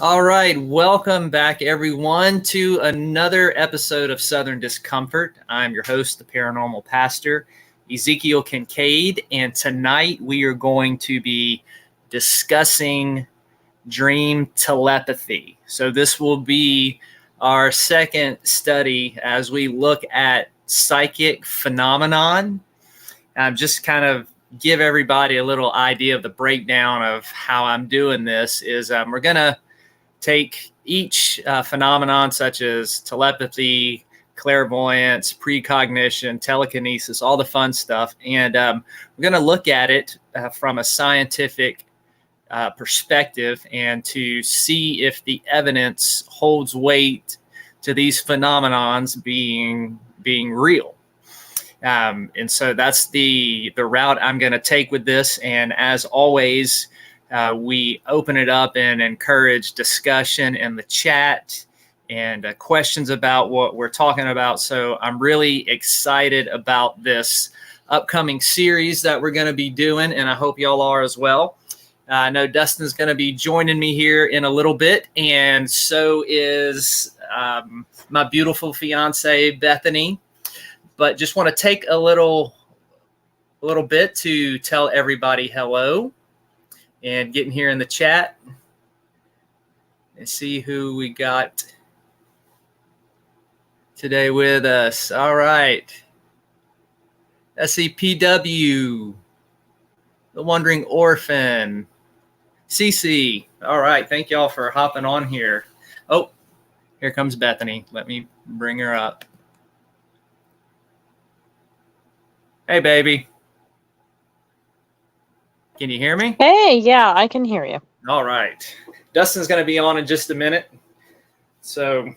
All right, welcome back everyone to another episode of Southern Discomfort. I'm your host, the paranormal pastor, Ezekiel Kincaid, and tonight we are going to be discussing dream telepathy. So this will be our second study as we look at psychic phenomenon. Just kind of give everybody a little idea of the breakdown of how I'm doing this is we're going to take each phenomenon such as telepathy, clairvoyance, precognition, telekinesis, all the fun stuff. And we're going to look at it from a scientific perspective and to see if the evidence holds weight to these phenomenons being real. And so that's the route I'm going to take with this. And as always, we open it up and encourage discussion in the chat and questions about what we're talking about. So I'm really excited about this upcoming series that we're going to be doing, and I hope y'all are as well. I know Dustin's going to be joining me here in a little bit, and so is my beautiful fiance, Bethany. But just want to take a little bit to tell everybody hello. And getting here in the chat and see who we got today with us. All right. SCPW, The Wandering Orphan, Cece. All right. Thank y'all for hopping on here. Oh, here comes Bethany. Let me bring her up. Hey, baby. Can you hear me? Hey, yeah, I can hear you. All right. Dustin's going to be on in just a minute. So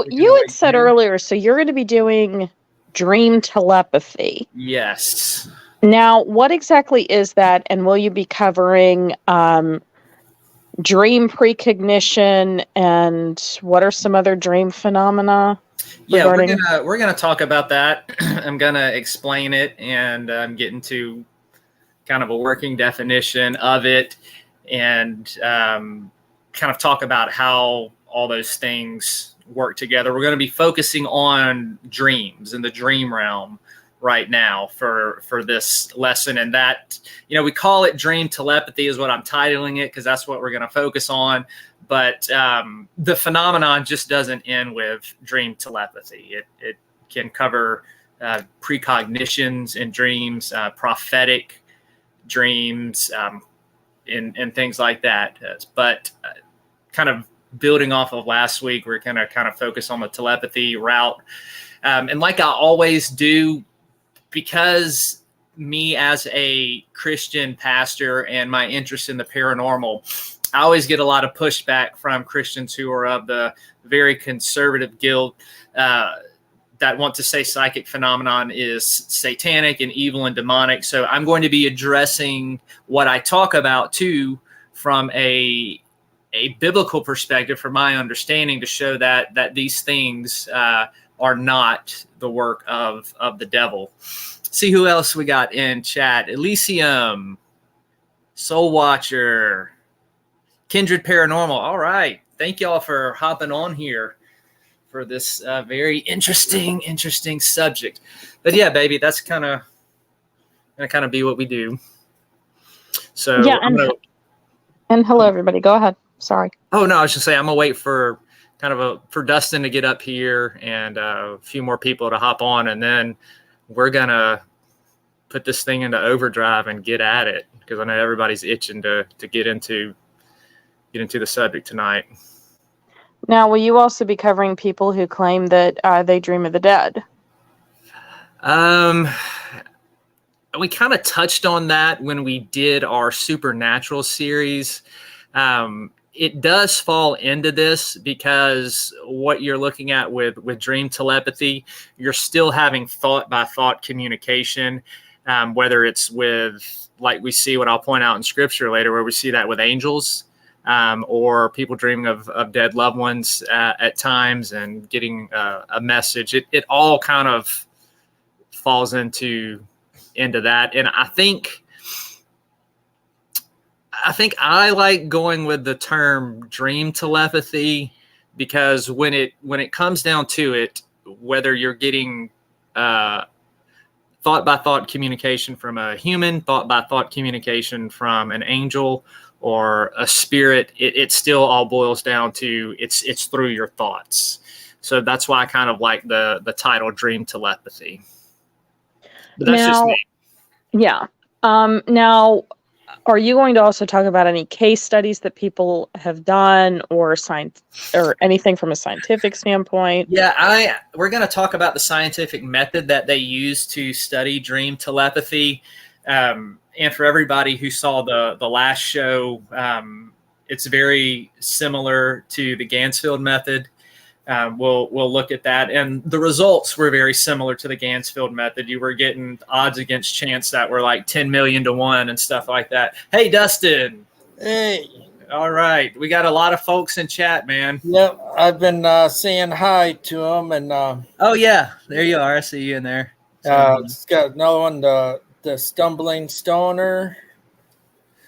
you had said earlier, so you're going to be doing dream telepathy. Yes. Now, what exactly is that? And will you be covering dream precognition and what are some other dream phenomena? Yeah, we're gonna talk about that. I'm gonna explain it, and I'm getting to kind of a working definition of it, and kind of talk about how all those things work together. We're going to be focusing on dreams and the dream realm right now for this lesson, and that, we call it dream telepathy is what I'm titling it because that's what we're going to focus on. But the phenomenon just doesn't end with dream telepathy. It can cover precognitions in dreams, prophetic dreams, and things like that. But kind of building off of last week, we're going to kind of focus on the telepathy route. And like I always do, because me as a Christian pastor and my interest in the paranormal, I always get a lot of pushback from Christians who are of the very conservative guild that want to say psychic phenomenon is satanic and evil and demonic. So I'm going to be addressing what I talk about too from a biblical perspective, from my understanding, to show that these things are not the work of the devil. See who else we got in chat. Elysium, Soul Watcher, Kindred Paranormal. All right. Thank y'all for hopping on here for this very interesting subject. But yeah, baby, that's gonna be what we do. So yeah, and hello everybody. Go ahead. Sorry. Oh no, I was just saying I'm gonna wait for for Dustin to get up here and a few more people to hop on, and then we're gonna put this thing into overdrive and get at it because I know everybody's itching to get into the subject tonight. Now, will you also be covering people who claim that they dream of the dead? We kind of touched on that when we did our supernatural series. It does fall into this because what you're looking at with dream telepathy, you're still having thought by thought communication, whether it's with, like we see what I'll point out in scripture later, where we see that with angels. Or people dreaming of dead loved ones at times and getting a message. It all kind of falls into that. And I think I think I like going with the term dream telepathy because when it comes down to it, whether you're getting thought by thought communication from a human, thought by thought communication from an angel or a spirit, it still all boils down to it's through your thoughts. So that's why I kind of like the title dream telepathy. But that's just me. Yeah. Now, are you going to also talk about any case studies that people have done or anything from a scientific standpoint? Yeah, we're going to talk about the scientific method that they use to study dream telepathy. And for everybody who saw the last show, it's very similar to the Gansfield method. We'll look at that, and the results were very similar to the Gansfield method. You were getting odds against chance that were like 10 million to 1 and stuff like that. Hey, Dustin. Hey. All right, we got a lot of folks in chat, man. Yep, I've been saying hi to them, and oh yeah, there you are. I see you in there. It's got another one, the Stumbling Stoner.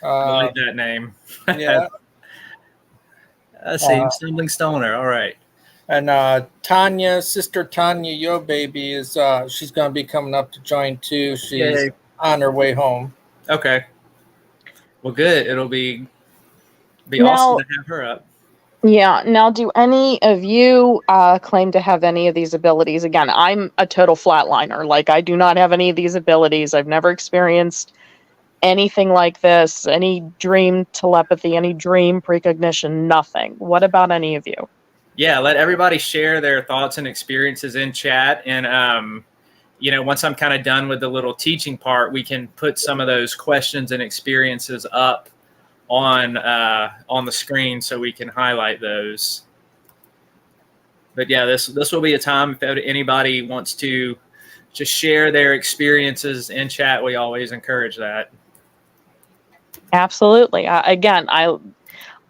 I like that name. Yeah. I see Stumbling Stoner. All right. And Tanya, Sister Tanya, Yo Baby, is she's going to be coming up to join too. She's on her way home. Okay. Well, good. It'll be awesome to have her up. Yeah. Now, do any of you claim to have any of these abilities? Again, I'm a total flatliner. Like, I do not have any of these abilities. I've never experienced anything like this, any dream telepathy, any dream precognition, nothing. What about any of you? Yeah, let everybody share their thoughts and experiences in chat. And, once I'm kind of done with the little teaching part, we can put some of those questions and experiences up on the screen so we can highlight those. But yeah, this will be a time if anybody wants to just share their experiences in chat. We always encourage that. Absolutely.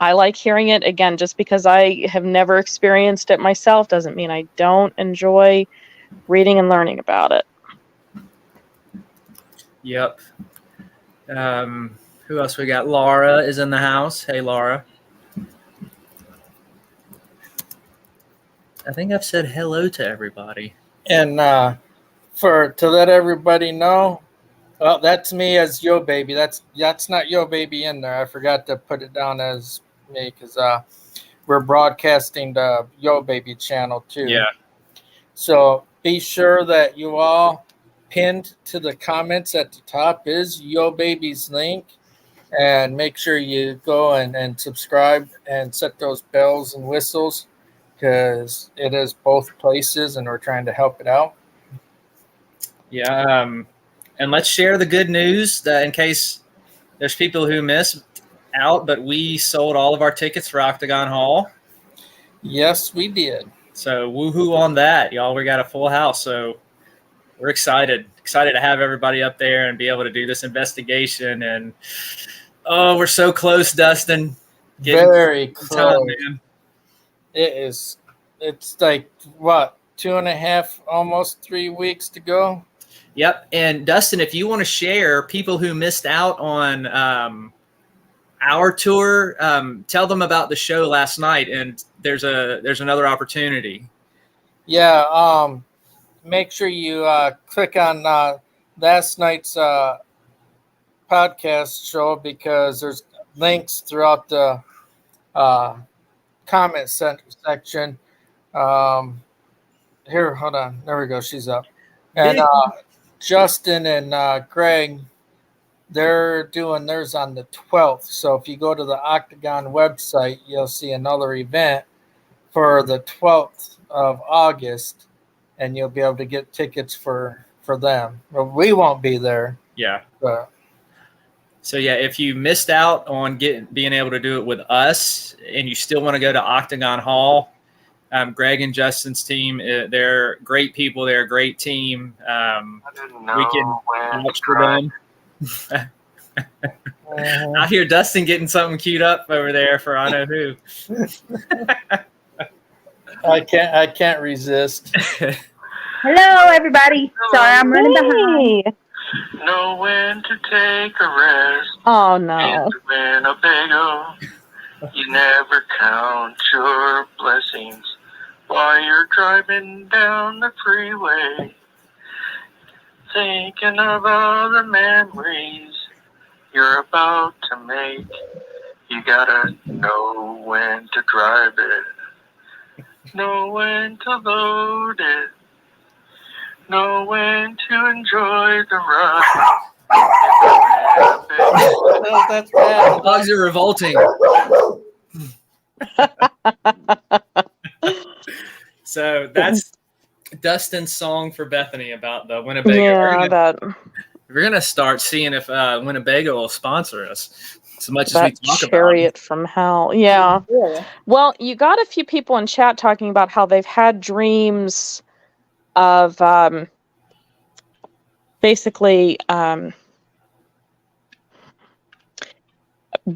I like hearing it. Again, just because I have never experienced it myself doesn't mean I don't enjoy reading and learning about it. Yep. Who else we got? Laura is in the house. Hey, Laura. I think I've said hello to everybody. And to let everybody know, well, that's me as Yo Baby. That's not Yo Baby in there. I forgot to put it down as me because we're broadcasting the Yo Baby channel too. Yeah. So be sure that you all pinned to the comments at the top is Yo Baby's link, and make sure you go and subscribe and set those bells and whistles because it is both places and we're trying to help it out. Yeah. And let's share the good news that in case there's people who miss out, but we sold all of our tickets for Octagon Hall. Yes, we did. So woohoo on that, y'all. We got a full house. So we're excited to have everybody up there and be able to do this investigation. And we're so close, Dustin. Very close. Time, man. It's like what, 2.5, almost 3 weeks to go. Yep. And Dustin, if you want to share people who missed out on our tour, tell them about the show last night, and there's another opportunity. Yeah. Make sure you click on last night's podcast show because there's links throughout the comment section. Here, hold on. There we go. She's up. And Justin and Greg, they're doing theirs on the 12th. So if you go to the Octagon website, you'll see another event for the 12th of August, and you'll be able to get tickets for them. Well, we won't be there. Yeah. But. So yeah, if you missed out on being able to do it with us and you still want to go to Octagon Hall, Greg and Justin's team, they're great people. They're a great team. We can vouch for them. I hear Dustin getting something queued up over there for I know who. I can't resist. Hello, everybody. Sorry, I'm running behind. Know when to take a rest. Oh no. Winnebago. You never count your blessings while you're driving down the freeway. Thinking of all the memories you're about to make. You gotta know when to drive it. Know when to load it. Know when to enjoy the ride. No, that's bad. The dogs are revolting. So that's Dustin's song for Bethany about the Winnebago. Yeah, We're gonna start seeing if Winnebago will sponsor us. As much as we that talk chariot from hell. Yeah. Yeah. Well, you got a few people in chat talking about how they've had dreams of basically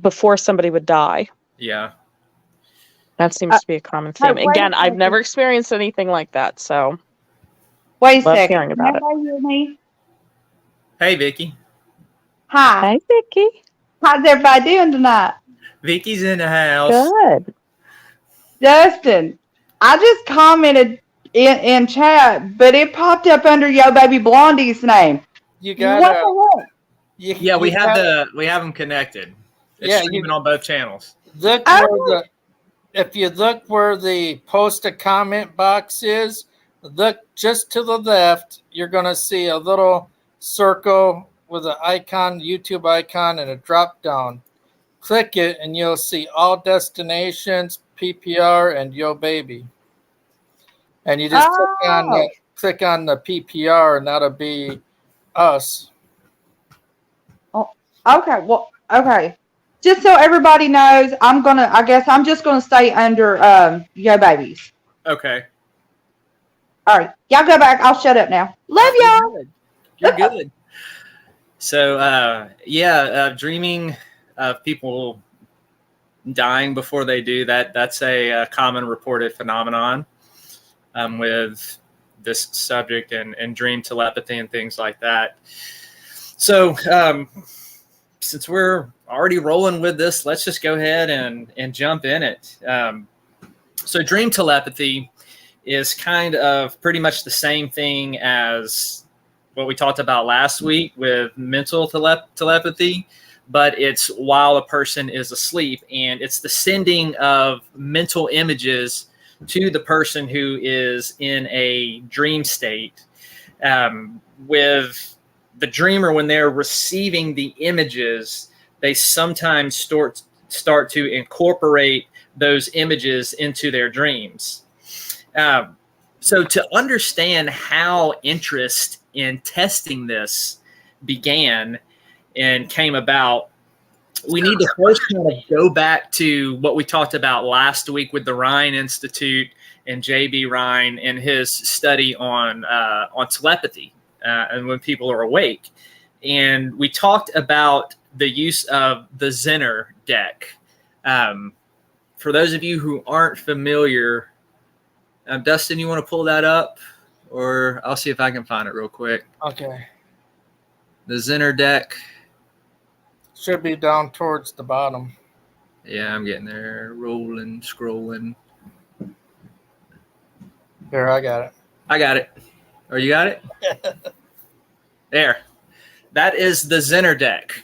before somebody would die. Yeah. That seems to be a common theme. wait a Again, I've second. never experienced anything like that, so Wait a love second. hearing about it. Everybody hear me? Hey, Vicky. Hi. Hi, Vickie. How's everybody doing tonight? Vicky's in the house. Good. Dustin, I just commented in chat, but it popped up under Yo Baby Blondie's name. You What gotta. the heck? Yeah, we have them connected. It's Yeah, streaming on both channels. Look where if you look where the post a comment box is, look just to the left, you're gonna see a little circle with an icon, YouTube icon, and a drop down. Click it and you'll see all destinations, PPR, and Yo Baby. And you just click on the PPR, and that'll be us. Okay, well, okay. Just so everybody knows, I guess I'm just gonna stay under Yo Babies. Okay. All right, y'all go back. I'll shut up now. Love y'all. You're good. So, dreaming of people dying before they do that's a common reported phenomenon with this subject and dream telepathy and things like that. So, since we're already rolling with this, let's just go ahead and jump in it. So dream telepathy is kind of pretty much the same thing as what we talked about last week with mental telepathy, but it's while a person is asleep, and it's the sending of mental images to the person who is in a dream state. With the dreamer, when they're receiving the images, they sometimes start to incorporate those images into their dreams. So to understand how interest in testing this began and came about, we need to first kind of go back to what we talked about last week with the Rhine Institute and J.B. Rhine and his study on telepathy and when people are awake. And we talked about the use of the Zener deck. For those of you who aren't familiar, Dustin, you want to pull that up? Or I'll see if I can find it real quick. Okay. The Zener deck. Should be down towards the bottom. Yeah, I'm getting there. Rolling, scrolling. Here, I got it. I got it. Or you got it? There. That is the Zener deck.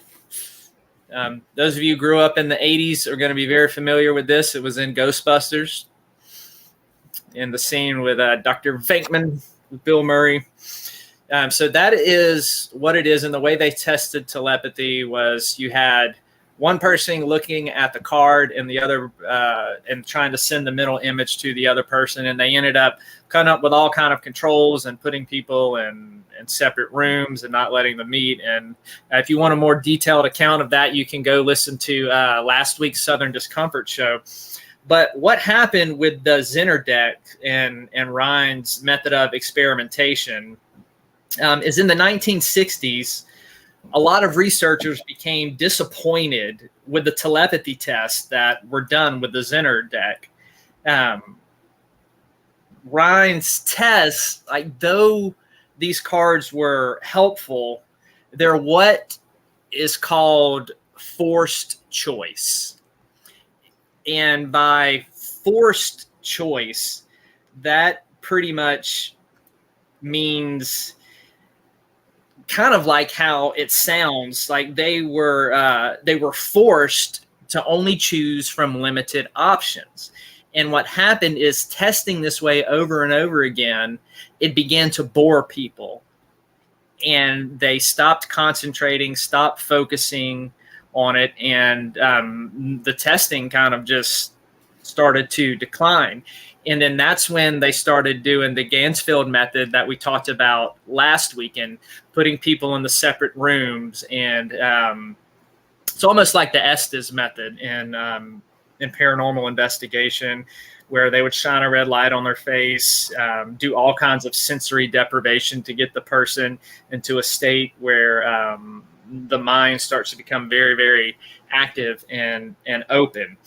Those of you who grew up in the 80s are going to be very familiar with this. It was in Ghostbusters, in the scene with Dr. Venkman, with Bill Murray. So that is what it is. And the way they tested telepathy was you had one person looking at the card and the other and trying to send the mental image to the other person. And they ended up coming up with all kind of controls and putting people in separate rooms and not letting them meet. And if you want a more detailed account of that, you can go listen to last week's Southern Discomfort show. But what happened with the Zener deck and Rhine's method of experimentation is in the 1960s, a lot of researchers became disappointed with the telepathy tests that were done with the Zener deck. Rhine's tests, though these cards were helpful, they're what is called forced choice. And by forced choice, that pretty much means kind of like how it sounds, like they were forced to only choose from limited options. And what happened is, testing this way over and over again, it began to bore people. And they stopped concentrating, stopped focusing on it. And the testing kind of just started to decline. And then that's when they started doing the Gansfield method that we talked about last weekend, putting people in the separate rooms. And it's almost like the Estes method in paranormal investigation, where they would shine a red light on their face, do all kinds of sensory deprivation to get the person into a state where the mind starts to become very, very active and open.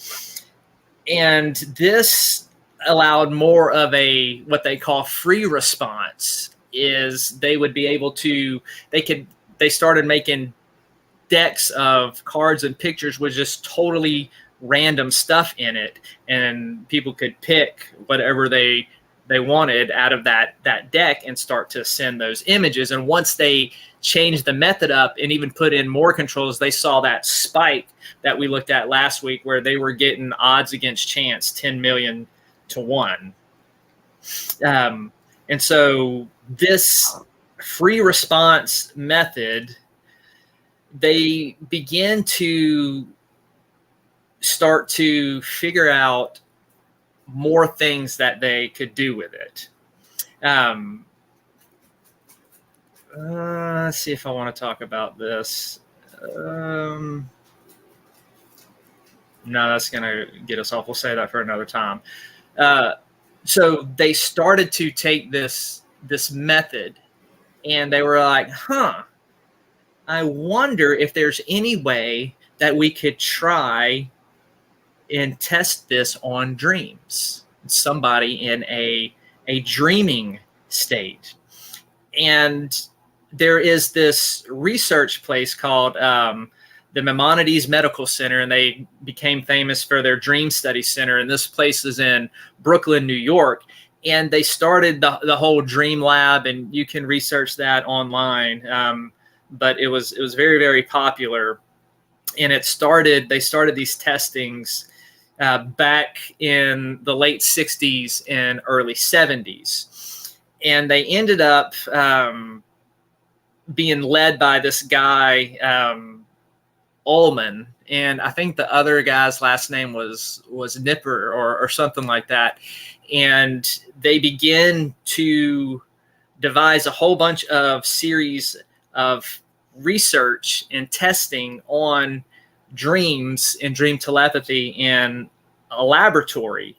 And this allowed more of a, what they call free response, is they would be able to, they started making decks of cards and pictures with just totally random stuff in it, and people could pick whatever they wanted out of that deck and start to send those images. And once they changed the method up and even put in more controls, they saw that spike that we looked at last week, where they were getting odds against chance 10 million to 1. And so this free response method, they began to start to figure out more things that they could do with it. Let's see if I want to talk about this. No, that's going to get us off. We'll say that for another time. So they started to take this method, and they were like, I wonder if there's any way that we could try and test this on dreams, somebody in a dreaming state. And there is this research place called the Maimonides Medical Center, and they became famous for their Dream Study Center. And this place is in Brooklyn, New York. And they started the whole Dream Lab, and you can research that online. But it was very, very popular. And they started these testings back in the late 60s and early 70s. And they ended up being led by this guy, Ullman, and I think the other guy's last name was Nipper or something like that. And they begin to devise a whole bunch of series of research and testing on dreams and dream telepathy in a laboratory.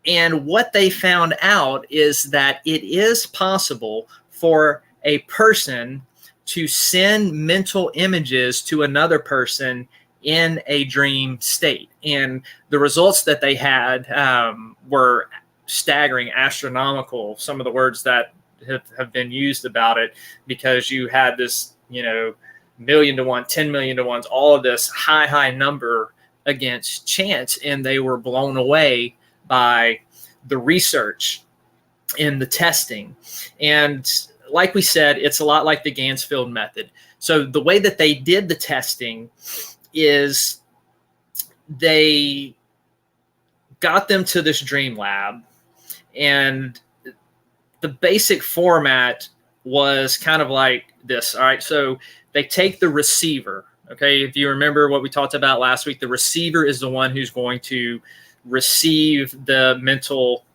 And what they found out is that it is possible for a person to send mental images to another person in a dream state. And the results that they had were staggering, astronomical, some of the words that have been used about it, because you had this, 1,000,000 to 1, 10 million to 1, all of this high number against chance. And they were blown away by the research in the testing. And like we said, it's a lot like the Gansfield method. So the way that they did the testing is they got them to this dream lab, and the basic format was kind of like this. All right, so they take the receiver. Okay, if you remember what we talked about last week, the receiver is the one who's going to receive the mental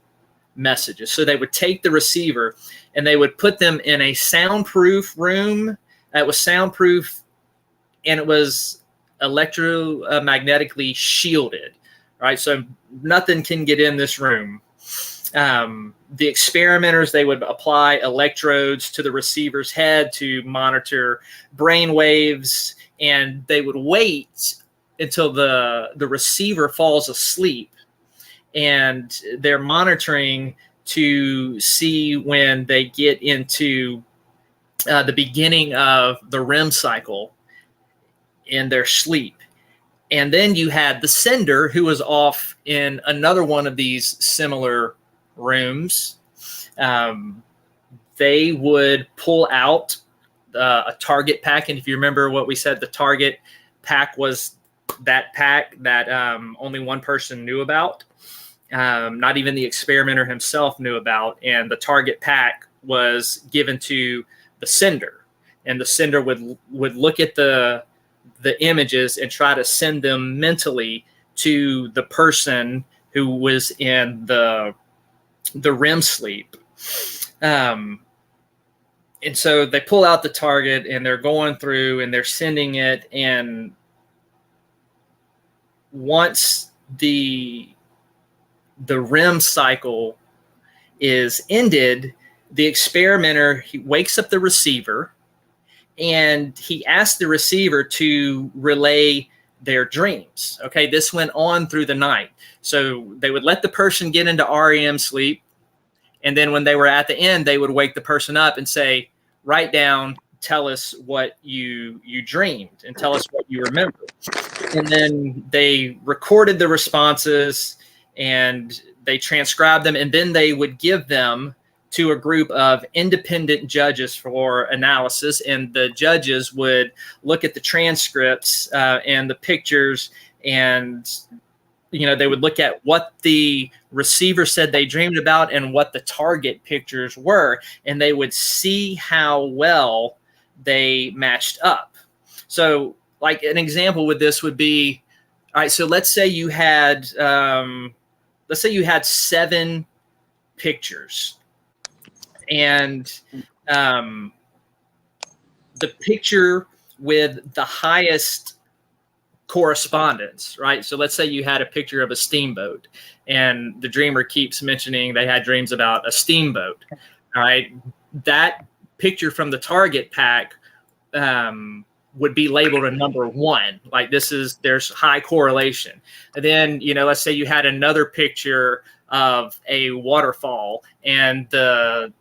messages. So they would take the receiver and they would put them in a soundproof room that was soundproof, and it was electromagnetically shielded, right? So nothing can get in this room. The experimenters, they would apply electrodes to the receiver's head to monitor brain waves, and they would wait until the receiver falls asleep, and they're monitoring to see when they get into the beginning of the REM cycle in their sleep. And then you had the sender, who was off in another one of these similar rooms. They would pull out a target pack. And if you remember what we said, the target pack was that pack that only one person knew about. Not even the experimenter himself knew about. And the target pack was given to the sender. And the sender would look at the images and try to send them mentally to the person who was in the REM sleep. And so they pull out the target and they're going through and they're sending it. And once the REM cycle is ended, the experimenter, he wakes up the receiver and he asked the receiver to relay their dreams. Okay, this went on through the night. So they would let the person get into REM sleep. And then when they were at the end, they would wake the person up and say, write down, tell us what you dreamed and tell us what you remember. And then they recorded the responses and they transcribed them. And then they would give them to a group of independent judges for analysis, and the judges would look at the transcripts and the pictures, and they would look at what the receiver said they dreamed about and what the target pictures were, and they would see how well they matched up. So, like an example with this would be, all right, so let's say you had 7 pictures. And the picture with the highest correspondence, right? So let's say you had a picture of a steamboat, and the dreamer keeps mentioning they had dreams about a steamboat. All right, that picture from the target pack would be labeled a number 1. Like there's high correlation. And then let's say you had another picture of a waterfall, and the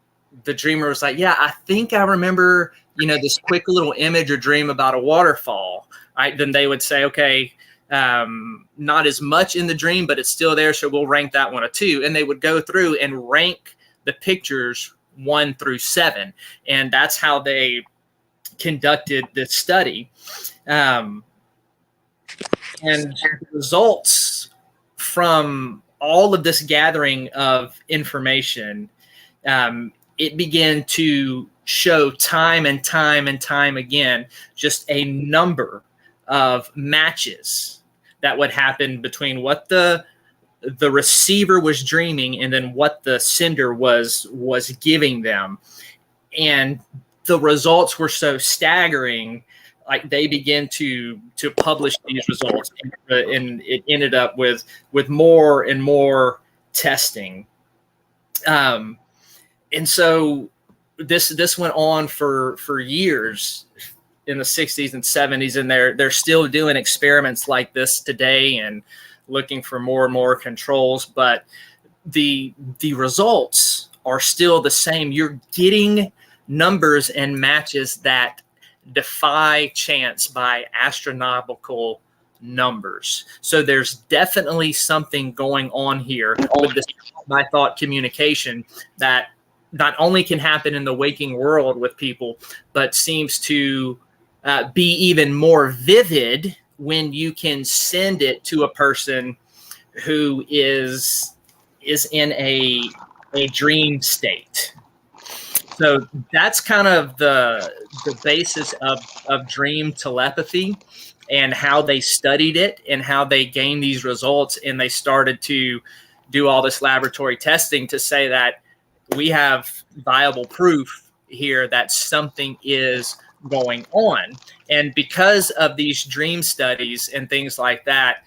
dreamer was like, yeah, I think I remember, this quick little image or dream about a waterfall. Right? Then they would say, okay, not as much in the dream, but it's still there. So we'll rank that one a 2. And they would go through and rank the pictures 1 through 7. And that's how they conducted this study. And the results from all of this gathering of information, it began to show time and time and time again just a number of matches that would happen between what the receiver was dreaming and then what the sender was giving them. And the results were so staggering, like they began to publish these results, and it ended up with more and more testing. And so this went on for years in the 60s and 70s, and they're still doing experiments like this today and looking for more and more controls. But the results are still the same. You're getting numbers and matches that defy chance by astronomical numbers. So there's definitely something going on here with this my thought communication that not only can happen in the waking world with people, but seems to be even more vivid when you can send it to a person who is in a dream state. So that's kind of the basis of dream telepathy and how they studied it and how they gained these results. And they started to do all this laboratory testing to say that we have viable proof here that something is going on. And because of these dream studies and things like that,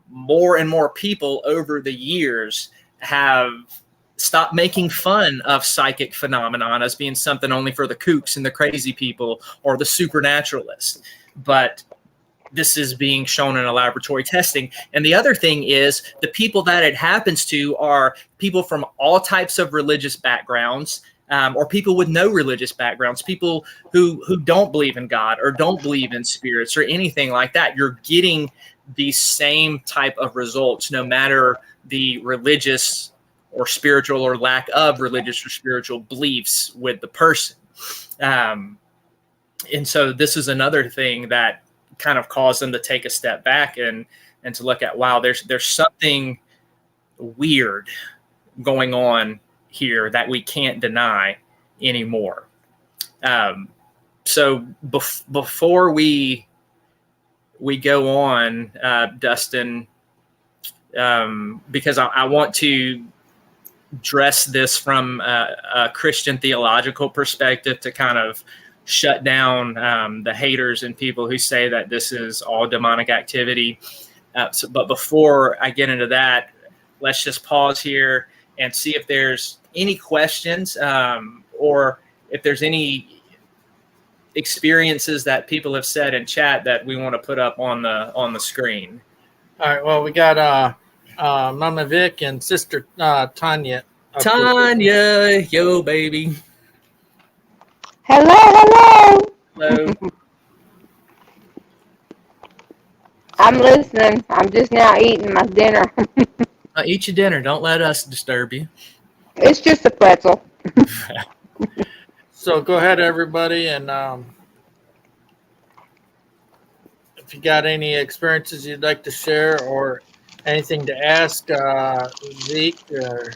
more and more people over the years have stopped making fun of psychic phenomenon as being something only for the kooks and the crazy people or the supernaturalists. But this is being shown in a laboratory testing. And the other thing is the people that it happens to are people from all types of religious backgrounds, or people with no religious backgrounds, people who don't believe in God or don't believe in spirits or anything like that. You're getting the same type of results, no matter the religious or spiritual or lack of religious or spiritual beliefs with the person. And so this is another thing that kind of caused them to take a step back and to look at, wow, there's something weird going on here that we can't deny anymore. So before we go on, Dustin, because I want to dress this from a Christian theological perspective to kind of shut down the haters and people who say that this is all demonic activity. But before I get into that, let's just pause here and see if there's any questions or if there's any experiences that people have said in chat that we want to put up on the screen. All right. Well, we got Mama Vic and Sister Tanya. Tanya, yo, baby. Hello. Hello. I'm listening. I'm just now eating my dinner. Eat your dinner. Don't let us disturb you. It's just a pretzel. So go ahead, everybody, and if you got any experiences you'd like to share or anything to ask Zeke or...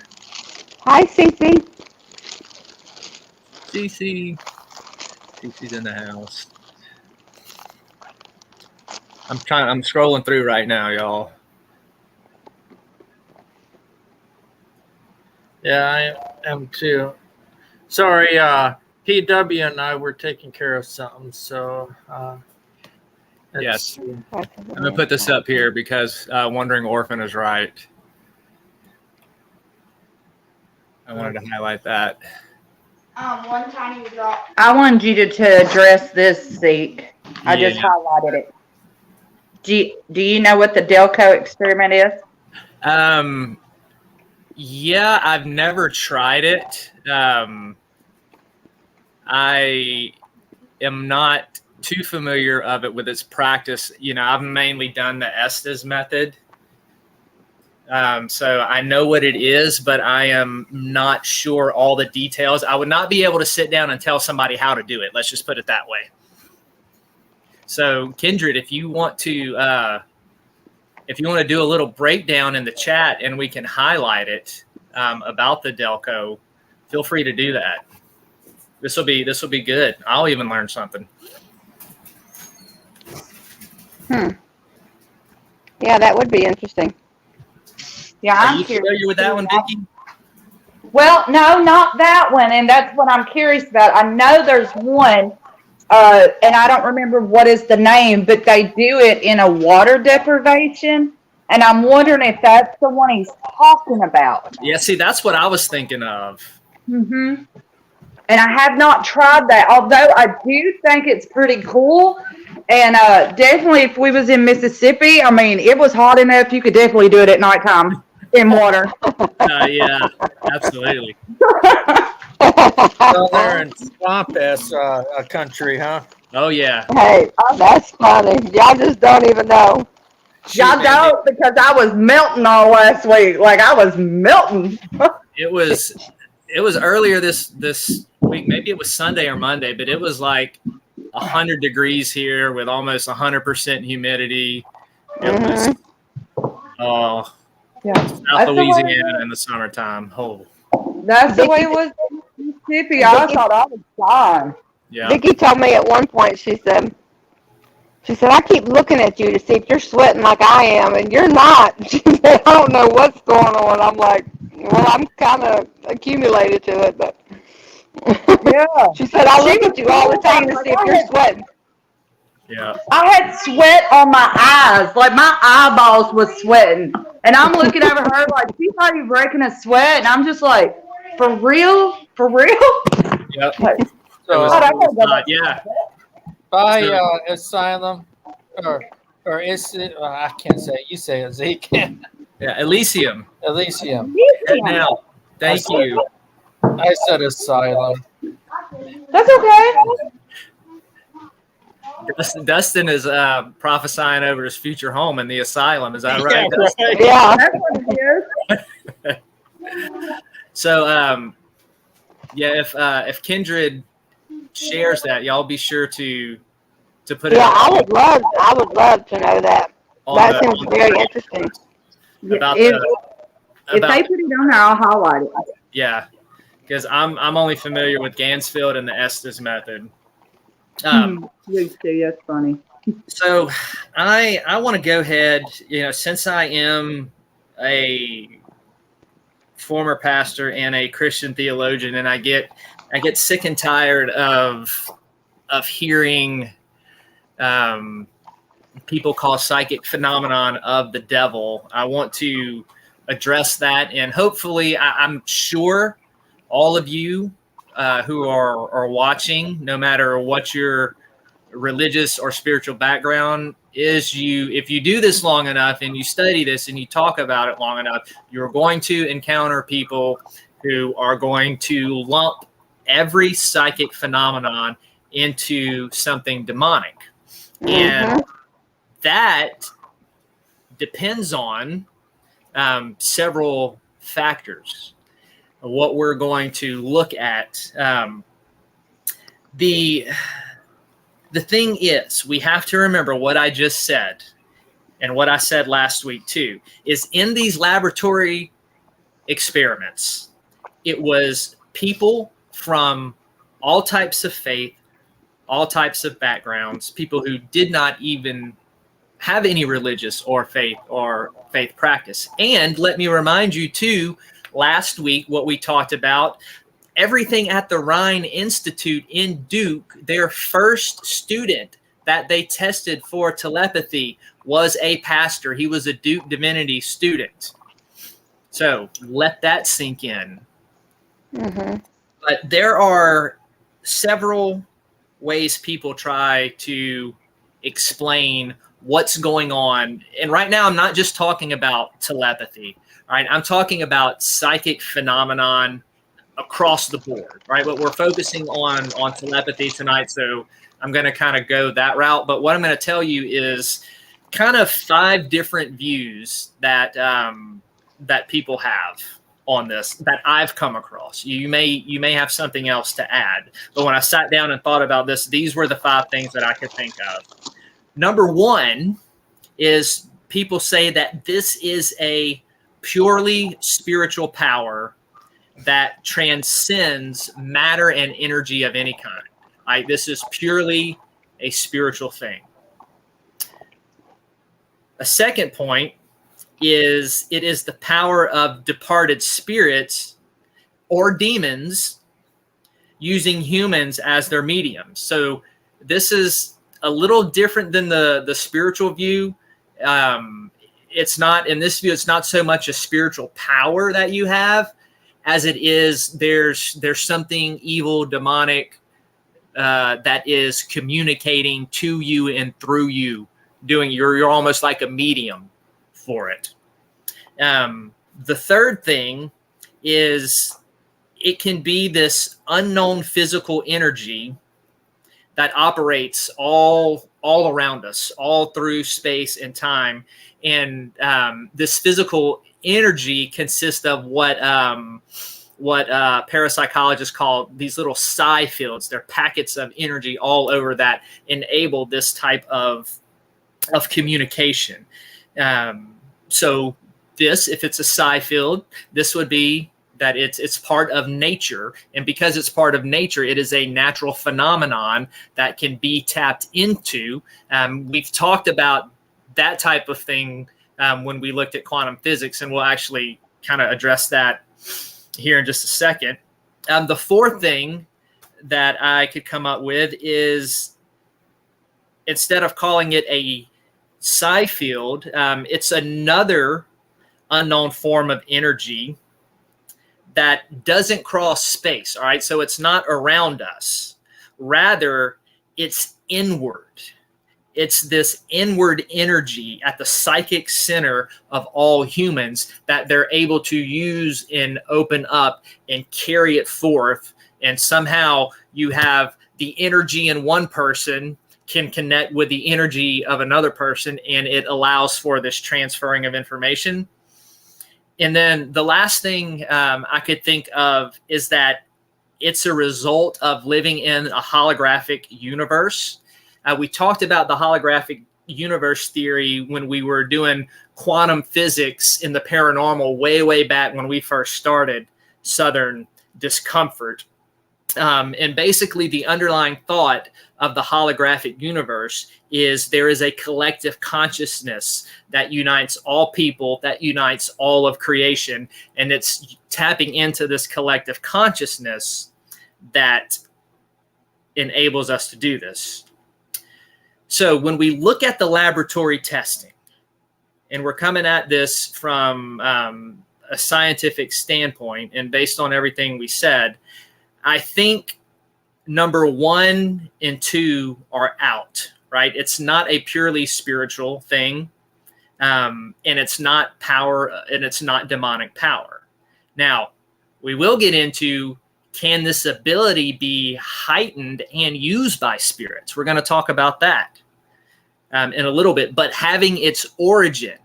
Hi, Cece. Cece's in the house. I'm scrolling through right now, y'all. Yeah, I am too. Sorry, PW and I were taking care of something, so yes. I'm gonna put this up here because Wandering Orphan is right. I wanted to highlight that. One tiny drop. I wanted you to address this, Zeke. I just highlighted it. Do you know what the Delco experiment is? Yeah, I've never tried it. I am not too familiar of it with its practice. You know, I've mainly done the Estes method. So I know what it is, but I am not sure all the details. I would not be able to sit down and tell somebody how to do it. Let's just put it that way. So Kindred, if you want to do a little breakdown in the chat and we can highlight it about the Delco, feel free to do that. This will be good. I'll even learn something. Yeah, that would be interesting. Yeah, Are you familiar with that one, Vickie? Well, no, not that one, and that's what I'm curious about. I know there's one, and I don't remember what is the name, but they do it in a water deprivation, and I'm wondering if that's the one he's talking about. Yeah, see, that's what I was thinking of. Mm-hmm. And I have not tried that, although I do think it's pretty cool. And definitely if we was in Mississippi, I mean, it was hot enough. You could definitely do it at nighttime in water. Yeah, absolutely. Well, they're in swamp-ass country, huh? Oh, yeah. Hey, that's funny. Y'all just don't even know. Y'all don't, because I was melting all last week. Like, I was melting. It was earlier this week. Maybe it was Sunday or Monday, but it was like 100 degrees here with almost 100% humidity. It was South Louisiana in the summertime. Oh, that's the way it was in Mississippi. I thought I was dying. yeah. Vickie told me at one point, she said, I keep looking at you to see if you're sweating like I am, and you're not. She said, I don't know what's going on. I'm like, well, I'm kind of accumulated to it, but Yeah. she said, I look at you all the time to see if you're sweating. Yeah. I had sweat on my eyes. Like, my eyeballs was sweating. And I'm looking over her like, she's already breaking a sweat. And I'm just like, for real? For real? Yep. Like, So, Yeah. by Asylum, or is it, I can't say it. You say it, Zeke. Yeah. Elysium. Elysium. Now. Thank you. I said asylum. That's okay. Dustin is prophesying over his future home in the asylum. Is that right? Yeah, right. Yeah. That's what it is. So, yeah, if Kindred shares that, y'all be sure to put it Yeah, up I would love to know that. on That the seems very interesting. about if, the if about they put it on there, I'll highlight it. yeah, because I'm only familiar with Gansfield and the Estes method. Used to, that's funny. So I want to go ahead, since I am a former pastor and a Christian theologian, and I get sick and tired of hearing people call psychic phenomenon of the devil. I want to address that, and hopefully, I'm sure all of you who are watching, no matter what your religious or spiritual background is, if you do this long enough and you study this and you talk about it long enough, you're going to encounter people who are going to lump every psychic phenomenon into something demonic. And that depends on several factors. What we're going to look at. The thing is, we have to remember what I just said, and what I said last week too, is in these laboratory experiments, it was people from all types of faith, all types of backgrounds, people who did not even have any religious or faith practice. And let me remind you too, last week, what we talked about, everything at the Rhine Institute in Duke, their first student that they tested for telepathy was a pastor. He was a Duke Divinity student. So let that sink in. But there are several ways people try to explain what's going on. And right now, I'm not just talking about telepathy. All right, I'm talking about psychic phenomenon across the board, right? But we're focusing on telepathy tonight, so I'm going to kind of go that route. But what I'm going to tell you is kind of 5 different views that that people have on this that I've come across. You may have something else to add, but when I sat down and thought about this, these were the 5 things that I could think of. Number 1 is people say that this is a purely spiritual power that transcends matter and energy of any kind. Right? This is purely a spiritual thing. A second point is it is the power of departed spirits or demons using humans as their mediums. So this is a little different than the spiritual view. It's not, in this view, it's not so much a spiritual power that you have, as it is there's something evil, demonic, that is communicating to you and through you, you're almost like a medium for it. The third thing is it can be this unknown physical energy that operates all around us, all through space and time. And this physical energy consists of what parapsychologists call these little psi fields. They're packets of energy all over that enable this type of communication. So this, if it's a psi field, this would be that it's part of nature. And because it's part of nature, it is a natural phenomenon that can be tapped into. We've talked about that type of thing when we looked at quantum physics, and we'll actually kind of address that here in just a second. The fourth thing that I could come up with is, instead of calling it a psi field, it's another unknown form of energy that doesn't cross space. All right. So it's not around us. Rather, it's inward. It's this inward energy at the psychic center of all humans that they're able to use and open up and carry it forth. And somehow you have the energy in one person can connect with the energy of another person, and it allows for this transferring of information. And then the last thing I could think of is that it's a result of living in a holographic universe. We talked about the holographic universe theory when we were doing quantum physics in the paranormal way back when we first started Southern Discomfort. And basically the underlying thought of the holographic universe is there is a collective consciousness that unites all people, that unites all of creation, and it's tapping into this collective consciousness that enables us to do this. So when we look at the laboratory testing, and we're coming at this from a scientific standpoint and based on everything we said, I think number 1 and 2 are out, right? It's not a purely spiritual thing, and it's not power, and it's not demonic power. Now, we will get into, can this ability be heightened and used by spirits? We're going to talk about that in a little bit, but having its origin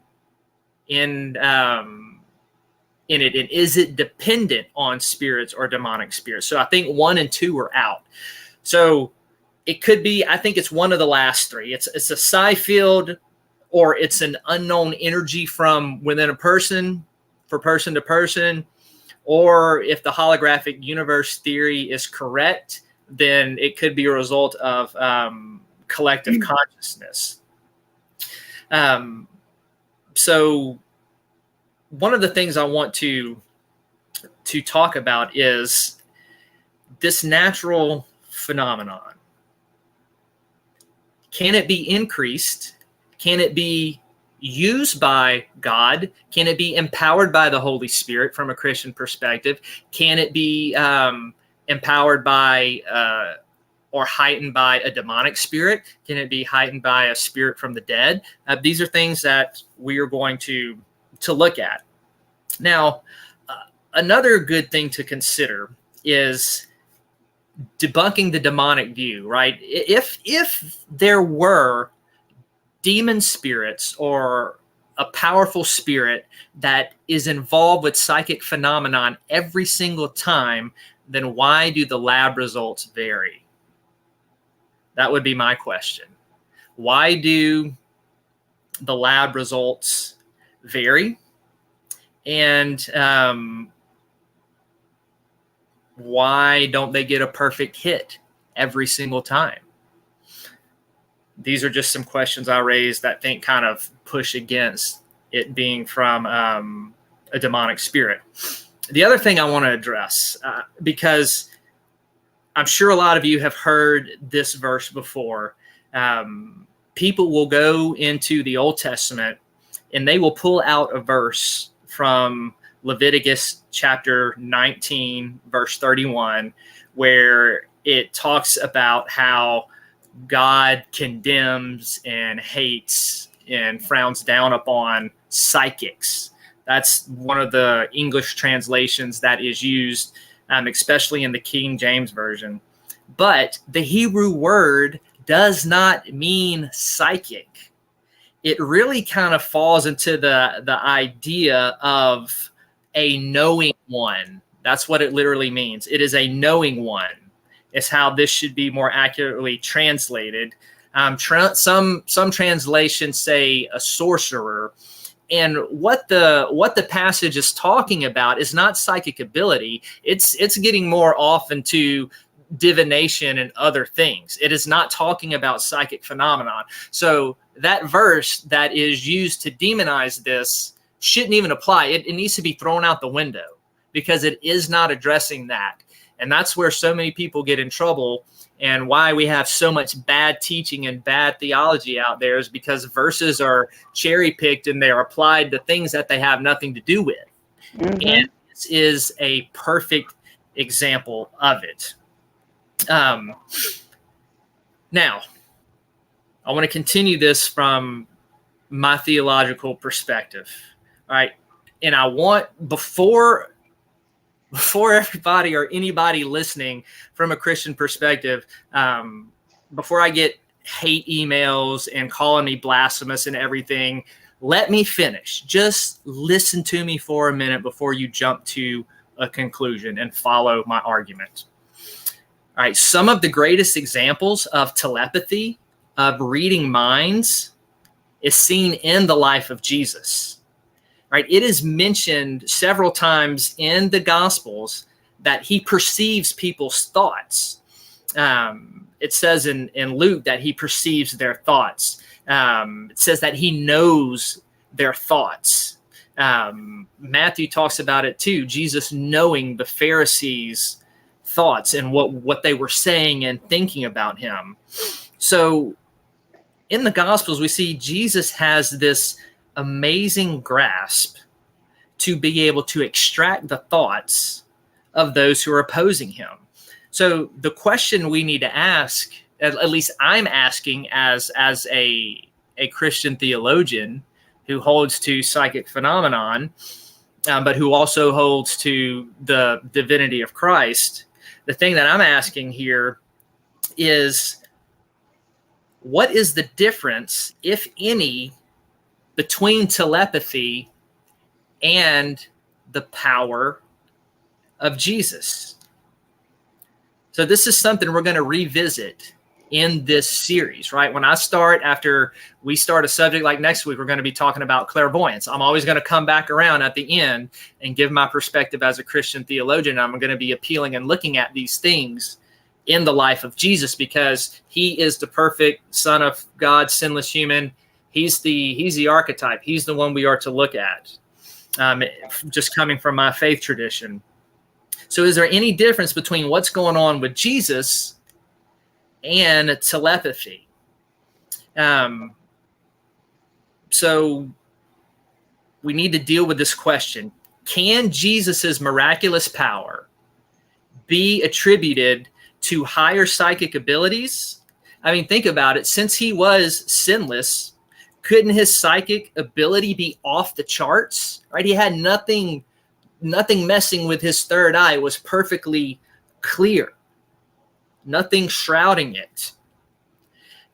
in it, and is it dependent on spirits or demonic spirits? So I think 1 and 2 are out. So it could be, I think it's one of the last 3. It's a psi field, or it's an unknown energy from within a person, for person to person, or if the holographic universe theory is correct, then it could be a result of collective consciousness. So one of the things I want to talk about is this natural phenomenon. Can it be increased? Can it be used by God? Can it be empowered by the Holy Spirit from a Christian perspective? Can it be empowered by or heightened by a demonic spirit? Can it be heightened by a spirit from the dead? These are things that we are going to look at. Now, another good thing to consider is debunking the demonic view, right? If there were demon spirits or a powerful spirit that is involved with psychic phenomenon every single time, then why do the lab results vary? That would be my question. Why do the lab results vary? And why don't they get a perfect hit every single time? These are just some questions I raised that I think kind of push against it being from a demonic spirit. The other thing I want to address, because I'm sure a lot of you have heard this verse before. People will go into the Old Testament and they will pull out a verse from Leviticus chapter 19, verse 31, where it talks about how God condemns and hates and frowns down upon psychics. That's one of the English translations that is used, especially in the King James Version. But the Hebrew word does not mean psychic. It really kind of falls into the idea of a knowing one. That's what it literally means. It is a knowing one. Is how this should be more accurately translated. Some translations say a sorcerer, and what the passage is talking about is not psychic ability. It's getting more off into divination and other things. It is not talking about psychic phenomenon. So that verse that is used to demonize this shouldn't even apply. It needs to be thrown out the window because it is not addressing that. And that's where so many people get in trouble, and why we have so much bad teaching and bad theology out there is because verses are cherry picked and they're applied to things that they have nothing to do with. Mm-hmm. And this is a perfect example of it. Now, I want to continue this from my theological perspective. All right. And I want, before everybody or anybody listening from a Christian perspective, before I get hate emails and calling me blasphemous and everything, let me finish. Just listen to me for a minute before you jump to a conclusion and follow my argument. All right. Some of the greatest examples of telepathy, of reading minds, is seen in the life of Jesus. Right? It is mentioned several times in the Gospels that he perceives people's thoughts. It says in Luke that he perceives their thoughts. It says that he knows their thoughts. Matthew talks about it too, Jesus knowing the Pharisees' thoughts and what they were saying and thinking about him. So in the Gospels, we see Jesus has this amazing grasp to be able to extract the thoughts of those who are opposing him. So the question we need to ask, at least I'm asking as a Christian theologian who holds to psychic phenomenon, but who also holds to the divinity of Christ, the thing that I'm asking here is, what is the difference, if any, between telepathy and the power of Jesus? So this is something we're going to revisit in this series, right? After we start a subject like next week, we're going to be talking about clairvoyance. I'm always going to come back around at the end and give my perspective as a Christian theologian. I'm going to be appealing and looking at these things in the life of Jesus, because he is the perfect Son of God, sinless human. He's the archetype. He's the one we are to look at, just coming from my faith tradition. So is there any difference between what's going on with Jesus and telepathy? So we need to deal with this question. Can Jesus's miraculous power be attributed to higher psychic abilities? I mean, think about it. Since he was sinless, couldn't his psychic ability be off the charts? Right? He had nothing messing with his third eye. It was perfectly clear. Nothing shrouding it.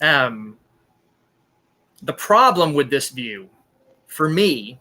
The problem with this view, for me,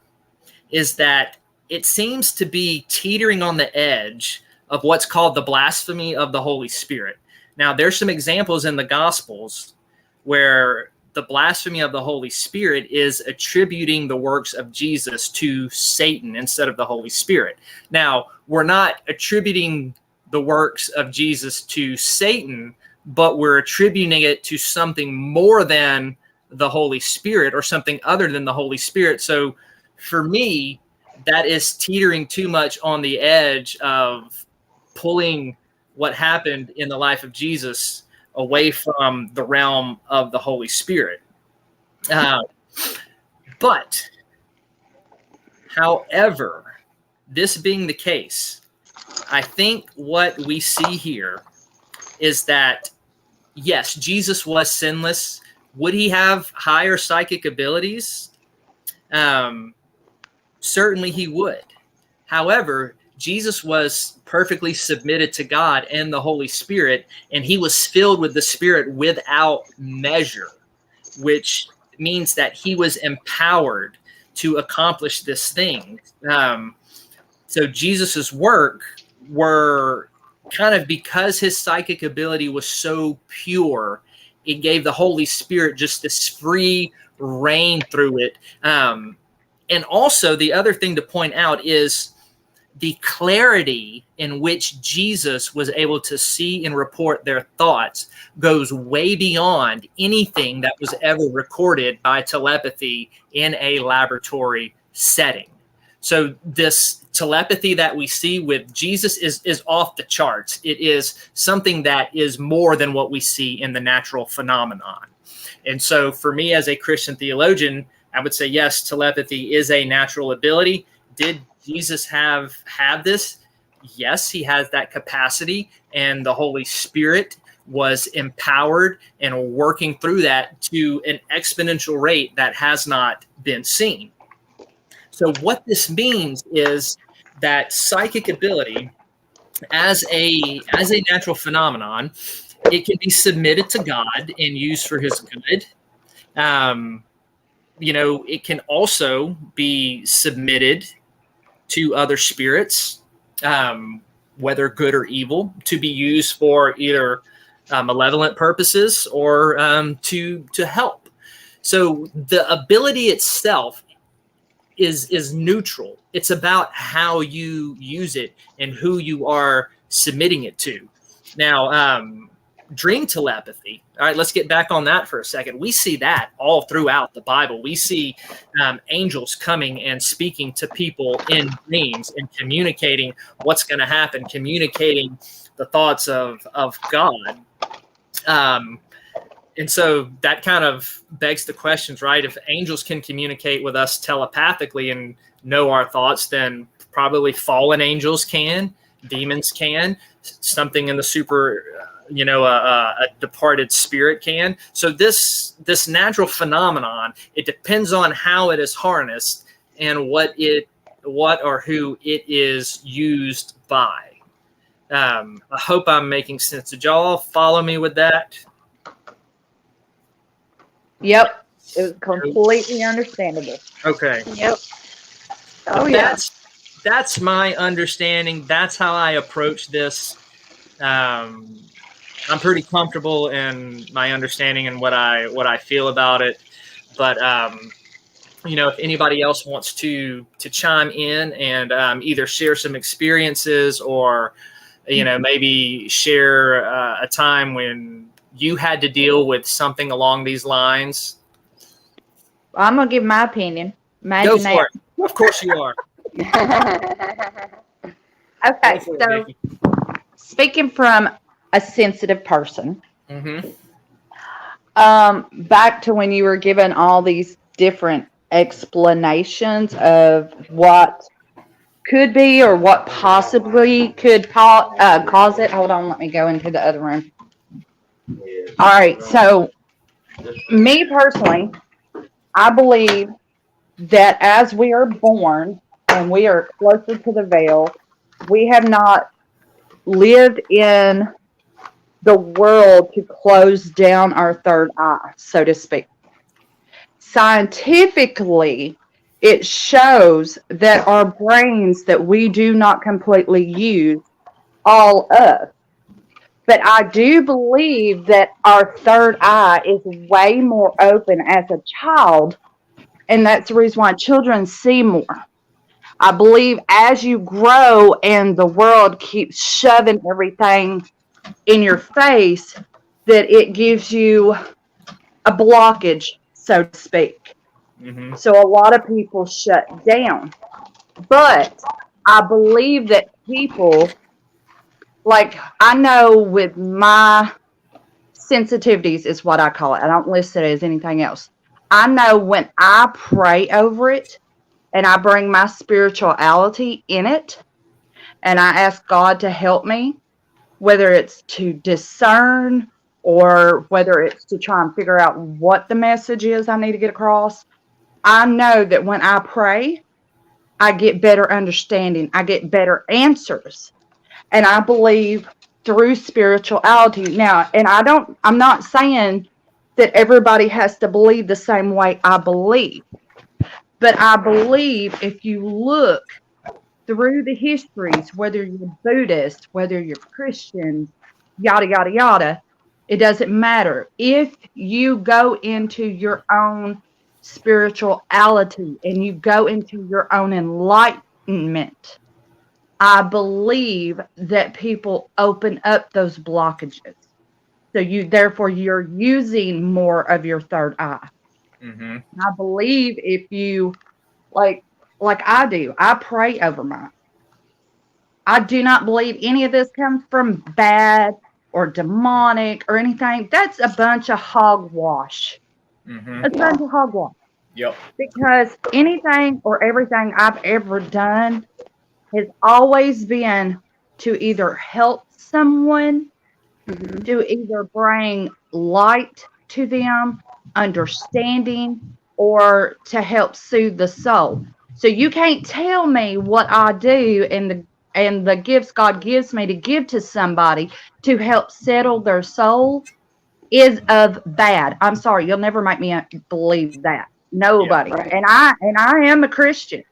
is that it seems to be teetering on the edge of what's called the blasphemy of the Holy Spirit. Now, there's some examples in the Gospels where the blasphemy of the Holy Spirit is attributing the works of Jesus to Satan instead of the Holy Spirit. Now, we're not attributing the works of Jesus to Satan, but we're attributing it to something more than the Holy Spirit or something other than the Holy Spirit. So for me, that is teetering too much on the edge of pulling what happened in the life of Jesus away from the realm of the Holy Spirit. But, however, this being the case, I think what we see here is that, yes, Jesus was sinless. Would he have higher psychic abilities? Certainly he would. However, Jesus was perfectly submitted to God and the Holy Spirit, and he was filled with the Spirit without measure, which means that he was empowered to accomplish this thing. So Jesus's work were kind of, because his psychic ability was so pure, it gave the Holy Spirit just this free reign through it. And also the other thing to point out is the clarity in which Jesus was able to see and report their thoughts goes way beyond anything that was ever recorded by telepathy in a laboratory setting. So this telepathy that we see with Jesus is off the charts. It is something that is more than what we see in the natural phenomenon. And so for me as a Christian theologian, I would say, yes, telepathy is a natural ability. Did Jesus have this? Yes, he has that capacity, and the Holy Spirit was empowered and working through that to an exponential rate that has not been seen. So what this means is that psychic ability, as a natural phenomenon, it can be submitted to God and used for His good. It can also be submitted to other spirits, whether good or evil, to be used for either malevolent purposes or to help. So the ability itself is neutral. It's about how you use it and who you are submitting it to. Now, dream telepathy. All right, let's get back on that for a second. We see that all throughout the Bible. We see angels coming and speaking to people in dreams and communicating what's going to happen, communicating the thoughts of God. And so that kind of begs the questions, right? If angels can communicate with us telepathically and know our thoughts, then probably fallen angels can, demons can, something in the super, a departed spirit can. So this natural phenomenon, it depends on how it is harnessed and what or who it is used by. I hope I'm making sense. Did y'all follow me with that? Yep. It was completely understandable. Okay. Yep. Oh, yeah. That's my understanding. That's how I approach this. I'm pretty comfortable in my understanding and what I feel about it. But if anybody else wants to chime in and either share some experiences or maybe share a time when you had to deal with something along these lines. I'm going to give my opinion. Go for it. Of course you are. Okay, so speaking from a sensitive person, back to when you were given all these different explanations of what could be or what possibly could cause it. Hold on, let me go into the other room. All right, so me personally, I believe that as we are born and we are closer to the veil, we have not lived in the world to close down our third eye, so to speak. Scientifically, it shows that our brains that we do not completely use all of. But I do believe that our third eye is way more open as a child, and that's the reason why children see more. I believe as you grow and the world keeps shoving everything in your face, that it gives you a blockage, so to speak. So a lot of people shut down. But I believe that people, like I know with my sensitivities is what I call it. I don't list it as anything else. I know when I pray over it and I bring my spirituality in it and I ask God to help me, whether it's to discern or whether it's to try and figure out what the message is I need to get across, I know that when I pray, I get better understanding. I get better answers. And I believe through spirituality. Now, and I'm not saying that everybody has to believe the same way I believe. But I believe if you look through the histories, whether you're Buddhist, whether you're Christian, yada, yada, yada, it doesn't matter. If you go into your own spirituality and you go into your own enlightenment, I believe that people open up those blockages. So therefore you're using more of your third eye. I believe if you like I do, I pray over mine. I do not believe any of this comes from bad or demonic or anything. That's a bunch of hogwash. It's a bunch of hogwash. Yep. Because anything or everything I've ever done has always been to either help someone to either bring light to them, understanding, or to help soothe the soul. So you can't tell me what I do and the gifts God gives me to give to somebody to help settle their soul is of bad. I'm sorry, you'll never make me believe that. Yeah. Nobody. Right. And I am a Christian.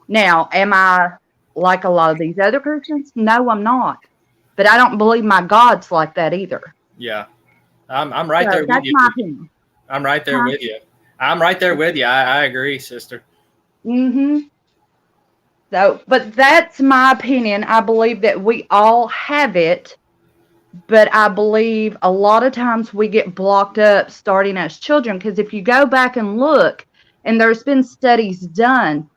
Now, am I like a lot of these other Christians? No, I'm not. But I don't believe my God's like that either. Yeah. I'm right So there with that's you. my opinion. I'm right there Huh? with you. I'm right there with you. I agree, sister. Mm-hmm. So, but that's my opinion. I believe that we all have it, but I believe a lot of times we get blocked up starting as children. Because if you go back and look, and there's been studies done,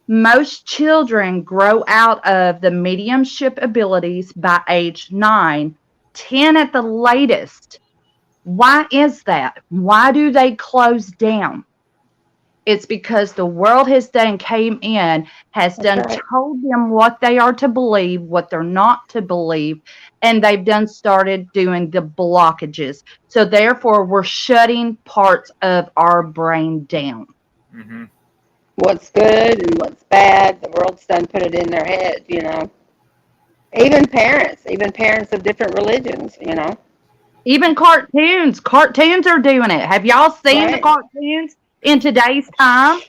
most children grow out of the mediumship abilities by age 9, 10 at the latest. Why is that? Why do they close down? It's because the world has done came in, has done right. told them what they are to believe, what they're not to believe, and they've done started doing the blockages. So therefore, we're shutting parts of our brain down. Mm-hmm. What's good and what's bad, the world's done put it in their head, you know. Even parents of different religions, you know. Even cartoons are doing it. Have y'all seen the Right. cartoons in today's time?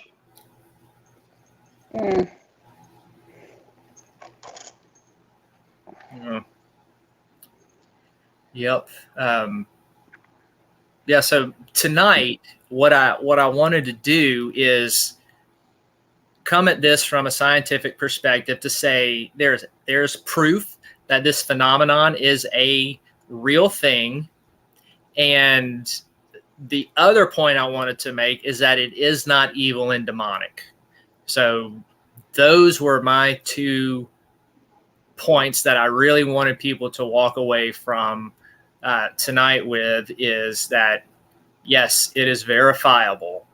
Mm. Yeah. Yep. Yeah. So tonight, what I wanted to do is come at this from a scientific perspective to say there's proof that this phenomenon is a real thing, and the other point I wanted to make is that it is not evil and demonic. So those were my 2 points that I really wanted people to walk away from tonight with, is that yes, it is verifiable,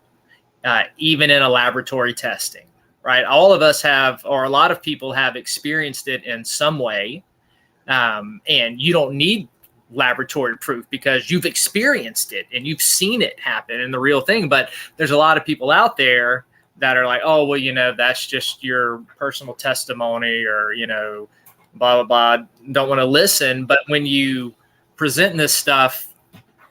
even in a laboratory testing, right? All of us have, or a lot of people have experienced it in some way. And you don't need laboratory proof because you've experienced it and you've seen it happen in the real thing. But there's a lot of people out there that are like, oh, well, that's just your personal testimony, or, blah, blah, blah. Don't want to listen. But when you present this stuff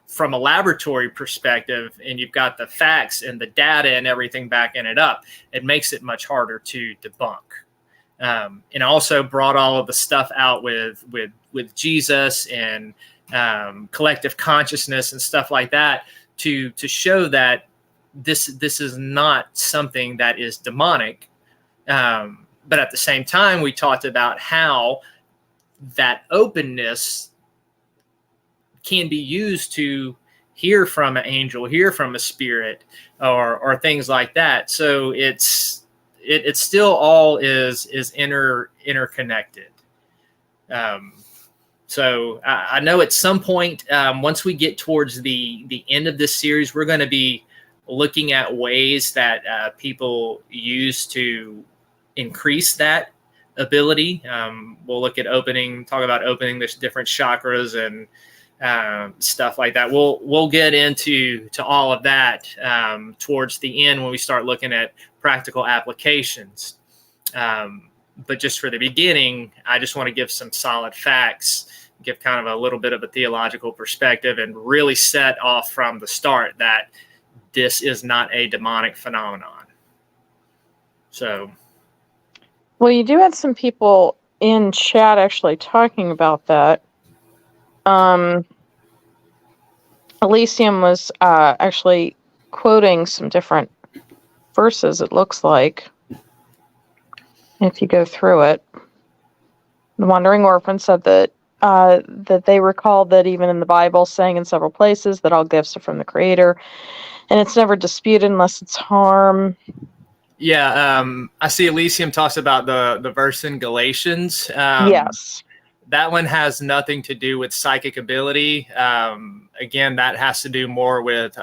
from a laboratory perspective and you've got the facts and the data and everything backing it up, it makes it much harder to debunk. And also brought all of the stuff out with Jesus and collective consciousness and stuff like that to show that this is not something that is demonic. But at the same time, we talked about how that openness can be used to hear from an angel, hear from a spirit, or things like that. So it still all is interconnected. So I know at some point, once we get towards the end of this series, we're going to be looking at ways that people use to increase that ability. We'll look at talk about opening the different chakras and stuff like that. We'll get into all of that towards the end when we start looking at practical applications. But just for the beginning, I just want to give some solid facts, give kind of a little bit of a theological perspective, and really set off from the start that this is not a demonic phenomenon. So, well, you do have some people in chat actually talking about that. Elysium was actually quoting some different verses, it looks like, if you go through it. The Wandering Orphan said that they recall that even in the Bible, saying in several places that all gifts are from the Creator, and it's never disputed unless it's harm. Yeah, I see Elysium talks about the verse in Galatians. Yes. That one has nothing to do with psychic ability. Again, that has to do more with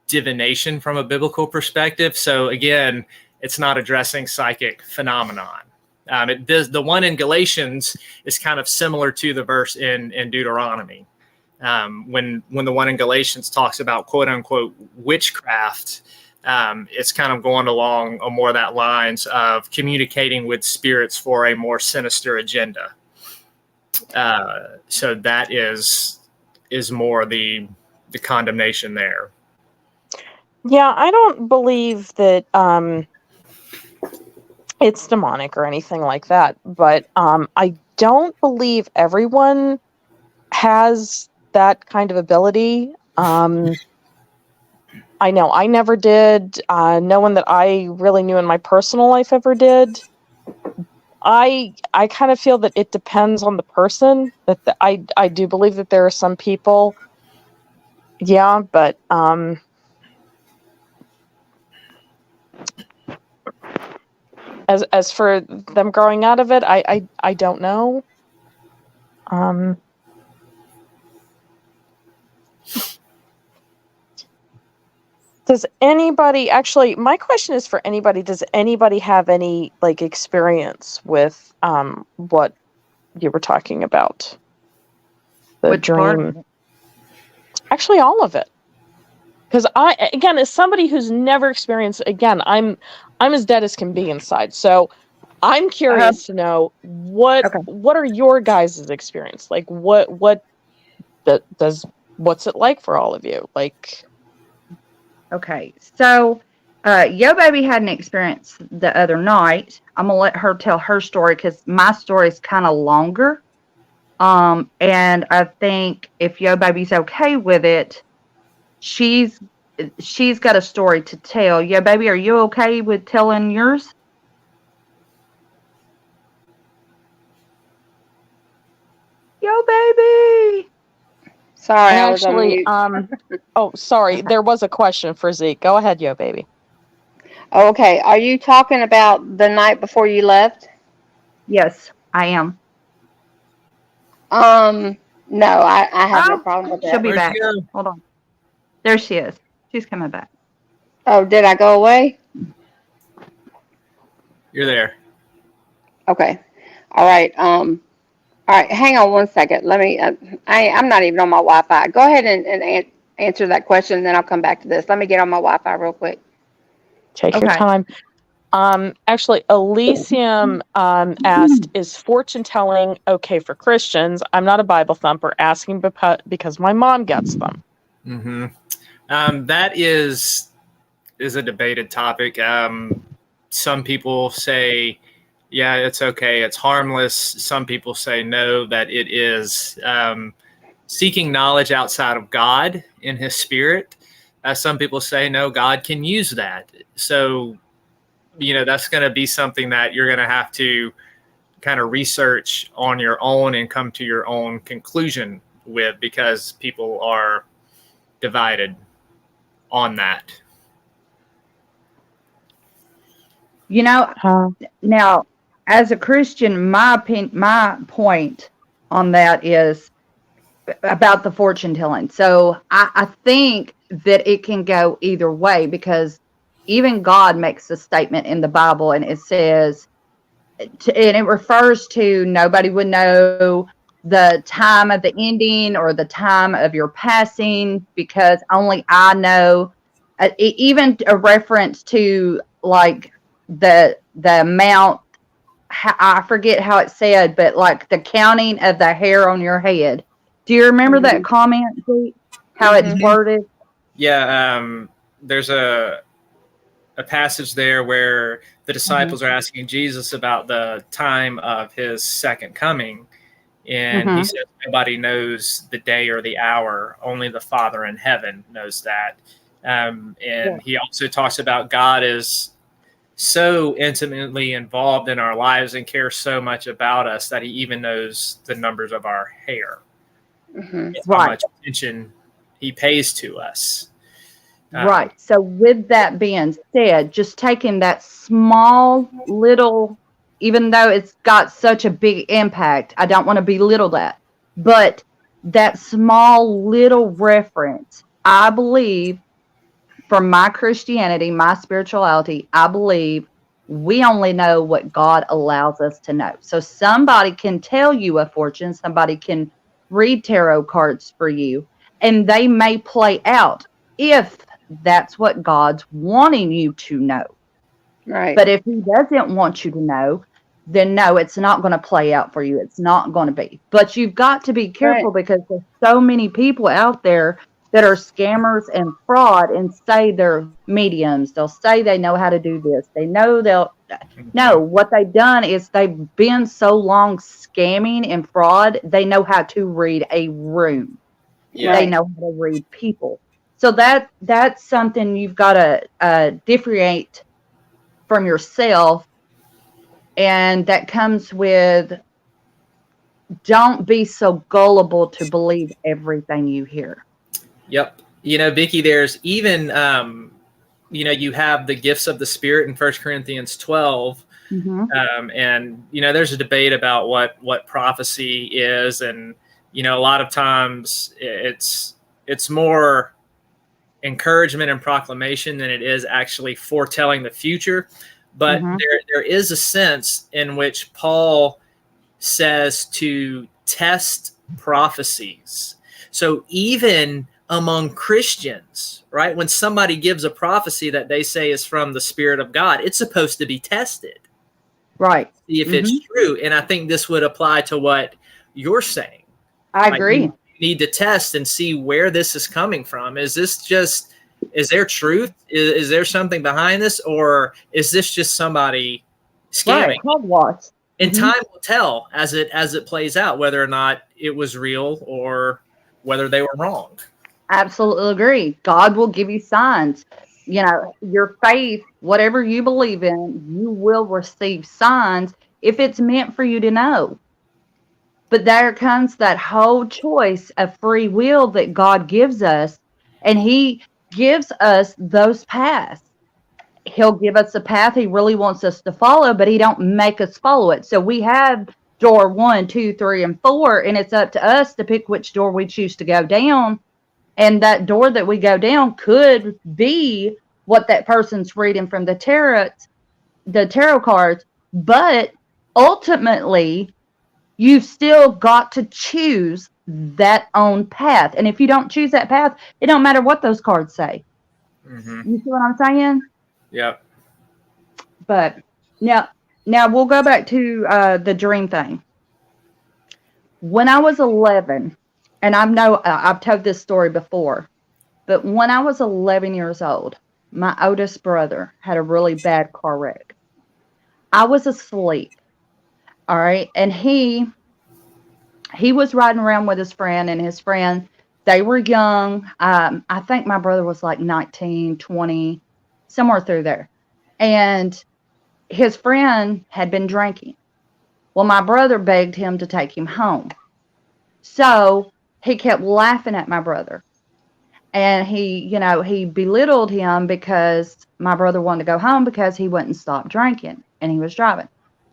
divination from a biblical perspective. So again, it's not addressing psychic phenomenon. It does, the one in Galatians is kind of similar to the verse in Deuteronomy. When the one in Galatians talks about quote unquote witchcraft, it's kind of going along more that lines of communicating with spirits for a more sinister agenda. So that is more the condemnation there. Yeah, I don't believe that it's demonic or anything like that, but I don't believe everyone has that kind of ability. I know I never did. No one that I really knew in my personal life ever did. I kind of feel that it depends on the person. I do believe that there are some people, yeah, but as for them growing out of it, I don't know. Does anybody actually, my question is for anybody, does anybody have any like experience with what you were talking about? The Which part? dream. Actually all of it. Because again, as somebody who's never experienced, again, I'm as dead as can be inside. So I'm curious to know what are your guys' experience? Like what's it like for all of you? Like, Okay, so Yo Baby had an experience the other night. I'm gonna let her tell her story because my story is kind of longer. And I think if Yo Baby's okay with it, she's got a story to tell. Yo Baby, are you okay with telling yours? Yo Baby. Sorry, I was on actually, mute. oh, sorry, there was a question for Zeke. Go ahead, Yo Baby. Oh, okay, are you talking about the night before you left? Yes, I am. No, I have no problem with that. She'll be Where'd back. she go? Hold on. There she is. She's coming back. Oh, did I go away? You're there. Okay. All right. All right. Hang on one second. Let me. I'm not even on my Wi-Fi. Go ahead and answer that question, and then I'll come back to this. Let me get on my Wi-Fi real quick. Take your time. Actually, Elysium asked, is fortune telling okay for Christians? I'm not a Bible thumper, asking because my mom gets them. Mm-hmm. That is a debated topic. Some people say, yeah, it's okay, it's harmless. Some people say no, that it is seeking knowledge outside of God in his spirit. Some people say, no, God can use that. So, that's going to be something that you're going to have to kind of research on your own and come to your own conclusion with, because people are divided on that. Now, as a Christian, my point on that is about the fortune telling. So I think that it can go either way, because even God makes a statement in the Bible, and it says, and it refers to nobody would know the time of the ending or the time of your passing, because only I know. Even a reference to like the amount, I forget how it said, but like the counting of the hair on your head. Do you remember that comment, Zeke? How it's worded? Yeah, there's a passage there where the disciples are asking Jesus about the time of his second coming. And he says, nobody knows the day or the hour. Only the Father in heaven knows that. He also talks about God is so intimately involved in our lives and cares so much about us that he even knows the numbers of our hair. How much attention he pays to us. Right. So with that being said, just taking that small little, even though it's got such a big impact, I don't want to belittle that, but that small little reference, I believe, from my Christianity, my spirituality, I believe We only know what God allows us to know. So somebody can tell you a fortune, somebody can read tarot cards for you, and they may play out if that's what God's wanting you to know. Right. But if he doesn't want you to know, then no, it's not going to play out for you. It's not going to be. But you've got to be careful because there's so many people out there that are scammers and fraud and say they're mediums. They'll say they know how to do this. They know no, what they've done is they've been so long scamming and fraud, they know how to read a room. Yeah. They know how to read people. So that's something you've got to differentiate from yourself, and that comes with, don't be so gullible to believe everything you hear. Yep. Vickie, there's even you have the gifts of the Spirit in 1 Corinthians 12. Mm-hmm. And there's a debate about what prophecy is, and a lot of times it's more encouragement and proclamation than it is actually foretelling the future. But Mm-hmm. there is a sense in which Paul says to test prophecies. So even among Christians, right, when somebody gives a prophecy that they say is from the Spirit of God, it's supposed to be tested. Right. See if it's true. And I think this would apply to what you're saying. I agree. You need to test and see where this is coming from. Is there truth? Is there something behind this? Or is this just somebody scamming? Right. And time will tell as it plays out whether or not it was real or whether they were wrong. Absolutely agree. God will give you signs. Your faith, whatever you believe in, you will receive signs if it's meant for you to know. But there comes that whole choice of free will that God gives us, and he gives us those paths. He'll give us a path he really wants us to follow, but he don't make us follow it. So we have door 1, 2, 3, and 4, and it's up to us to pick which door we choose to go down. And that door that we go down could be what that person's reading from the tarot cards, but ultimately you've still got to choose that own path. And if you don't choose that path, it don't matter what those cards say. Mm-hmm. You see what I'm saying? Yep. But now we'll go back to the dream thing. When I was 11, and I've told this story before, but when I was 11 years old, my oldest brother had a really bad car wreck. I was asleep. All right. And he was riding around with his friend, and his friend, they were young. I think my brother was like 19, 20, somewhere through there. And his friend had been drinking. Well, my brother begged him to take him home. So he kept laughing at my brother. And he belittled him because my brother wanted to go home because he wouldn't stop drinking and he was driving.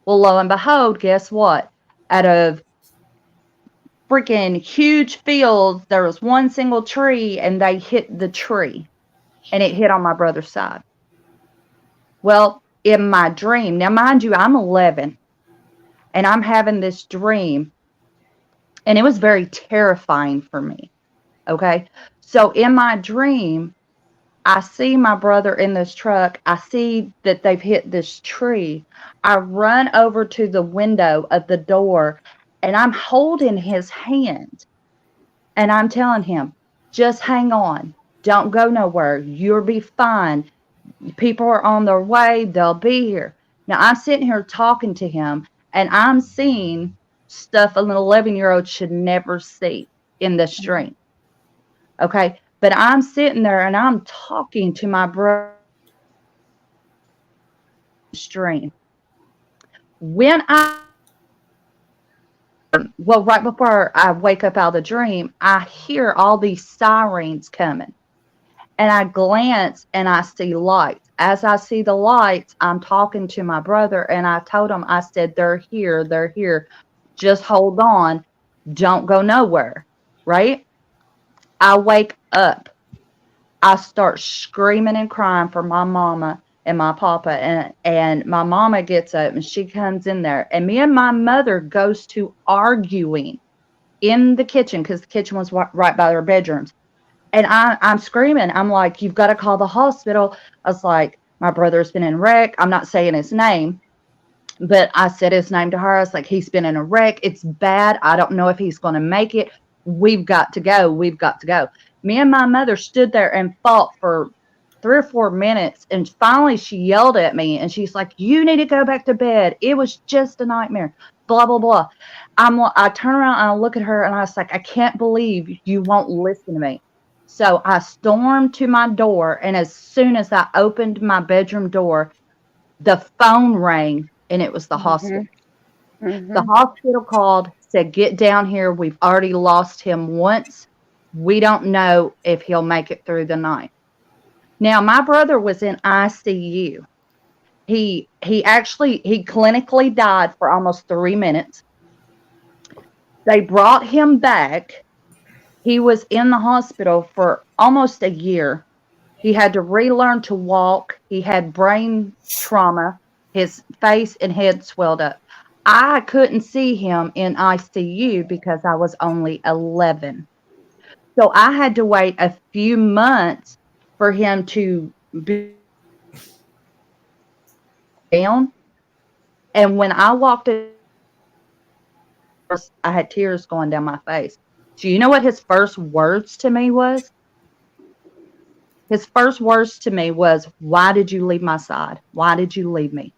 Well, lo and behold, guess what? Out of freaking huge fields, there was one single tree, and they hit the tree, and it hit on my brother's side. Well, in my dream, now mind you, I'm 11, and I'm having this dream, and it was very terrifying for me. Okay, so in my dream, I see my brother in this truck. I see that they've hit this tree. I run over to the window of the door, and I'm holding his hand. And I'm telling him, just hang on. Don't go nowhere. You'll be fine. People are on their way. They'll be here. Now, I'm sitting here talking to him, and I'm seeing stuff an 11-year-old should never see in this dream. Okay? But I'm sitting there, and I'm talking to my brother dream. Right before I wake up out of the dream, I hear all these sirens coming. And I glance and I see lights. As I see the lights, I'm talking to my brother, and I told him, I said, they're here. Just hold on. Don't go nowhere. Right? I wake up. I start screaming and crying for my mama. and my papa, and my mama gets up and she comes in there, and me and my mother goes to arguing in the kitchen because the kitchen was right by their bedrooms. And I'm screaming. I'm like, you've got to call the hospital. I was like, my brother's been in a wreck. I'm not saying his name, but I said his name to her. I was like, he's been in a wreck. It's bad. I don't know if he's going to make it. We've got to go. We've got to go. Me and my mother stood there and fought for 3 or 4 minutes. And finally she yelled at me and she's like, you need to go back to bed. It was just a nightmare. Blah, blah, blah. I turn around and I look at her and I was like, I can't believe you won't listen to me. So I stormed to my door. And as soon as I opened my bedroom door, the phone rang and it was the hospital. The hospital called, said, get down here. We've already lost him once. We don't know if he'll make it through the night. Now, my brother was in ICU. He clinically died for almost 3 minutes. They brought him back. He was in the hospital for almost a year. He had to relearn to walk. He had brain trauma. His face and head swelled up. I couldn't see him in ICU because I was only 11. So I had to wait a few months for him to be down. And when I walked in, I had tears going down my face. Do you know what his first words to me was? His first words to me was, why did you leave my side? Why did you leave me?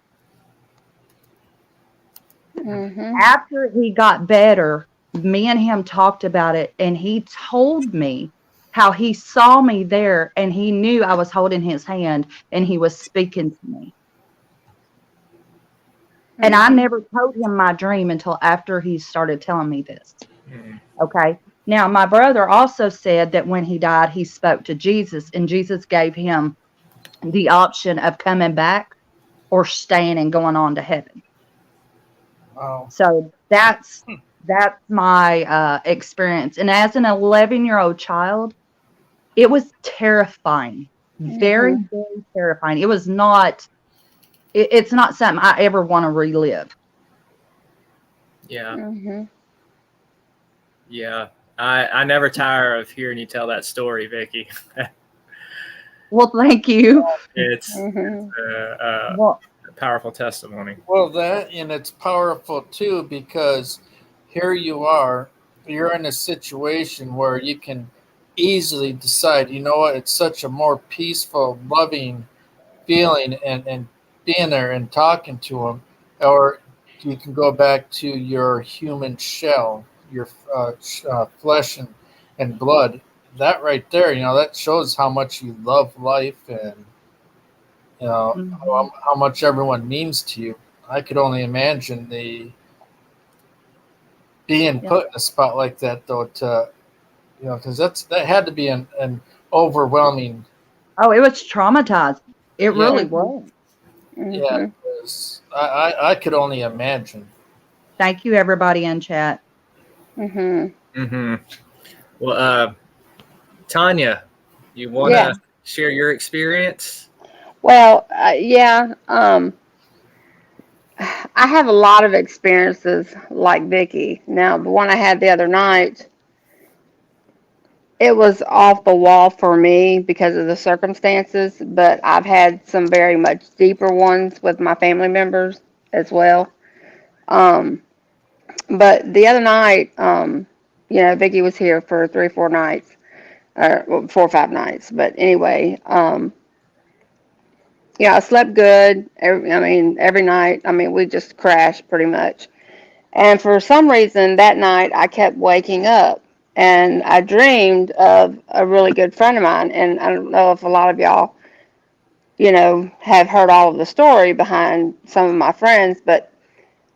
After he got better, me and him talked about it, and he told me how he saw me there and he knew I was holding his hand and he was speaking to me. And I never told him my dream until after he started telling me this. Okay. Now, my brother also said that when he died, he spoke to Jesus, and Jesus gave him the option of coming back or staying and going on to heaven. Wow. So that's my experience. And as an 11-year-old child, it was terrifying. Very, very terrifying. It was not, it's not something I ever want to relive. Yeah. Yeah. I never tire of hearing you tell that story, Vickie. Well, thank you. It's a powerful testimony. Well, that, and it's powerful too, because here you are, you're in a situation where you can easily decide, you know what, it's such a more peaceful, loving feeling and being there and talking to them, or you can go back to your human shell, your flesh and blood. That right there, you know, that shows how much you love life and, you know, how much everyone means to you. I could only imagine being put in a spot like that, though, to, you know, because that had to be an overwhelming. Oh, it was traumatizing. It really was. Yeah, I could only imagine. Thank you, everybody in chat. Well, Tanya, you want to share your experience? Well, yeah. I have a lot of experiences like Vickie. Now, the one I had the other night, it was off the wall for me because of the circumstances, but I've had some very much deeper ones with my family members as well. But the other night, you know, Vickie was here for 3 or 4 nights, or 4 or 5 nights. But anyway, yeah, I slept good. Every night. We just crashed pretty much. And for some reason that night I kept waking up and I dreamed of a really good friend of mine. And I don't know if a lot of y'all, you know, have heard all of the story behind some of my friends, but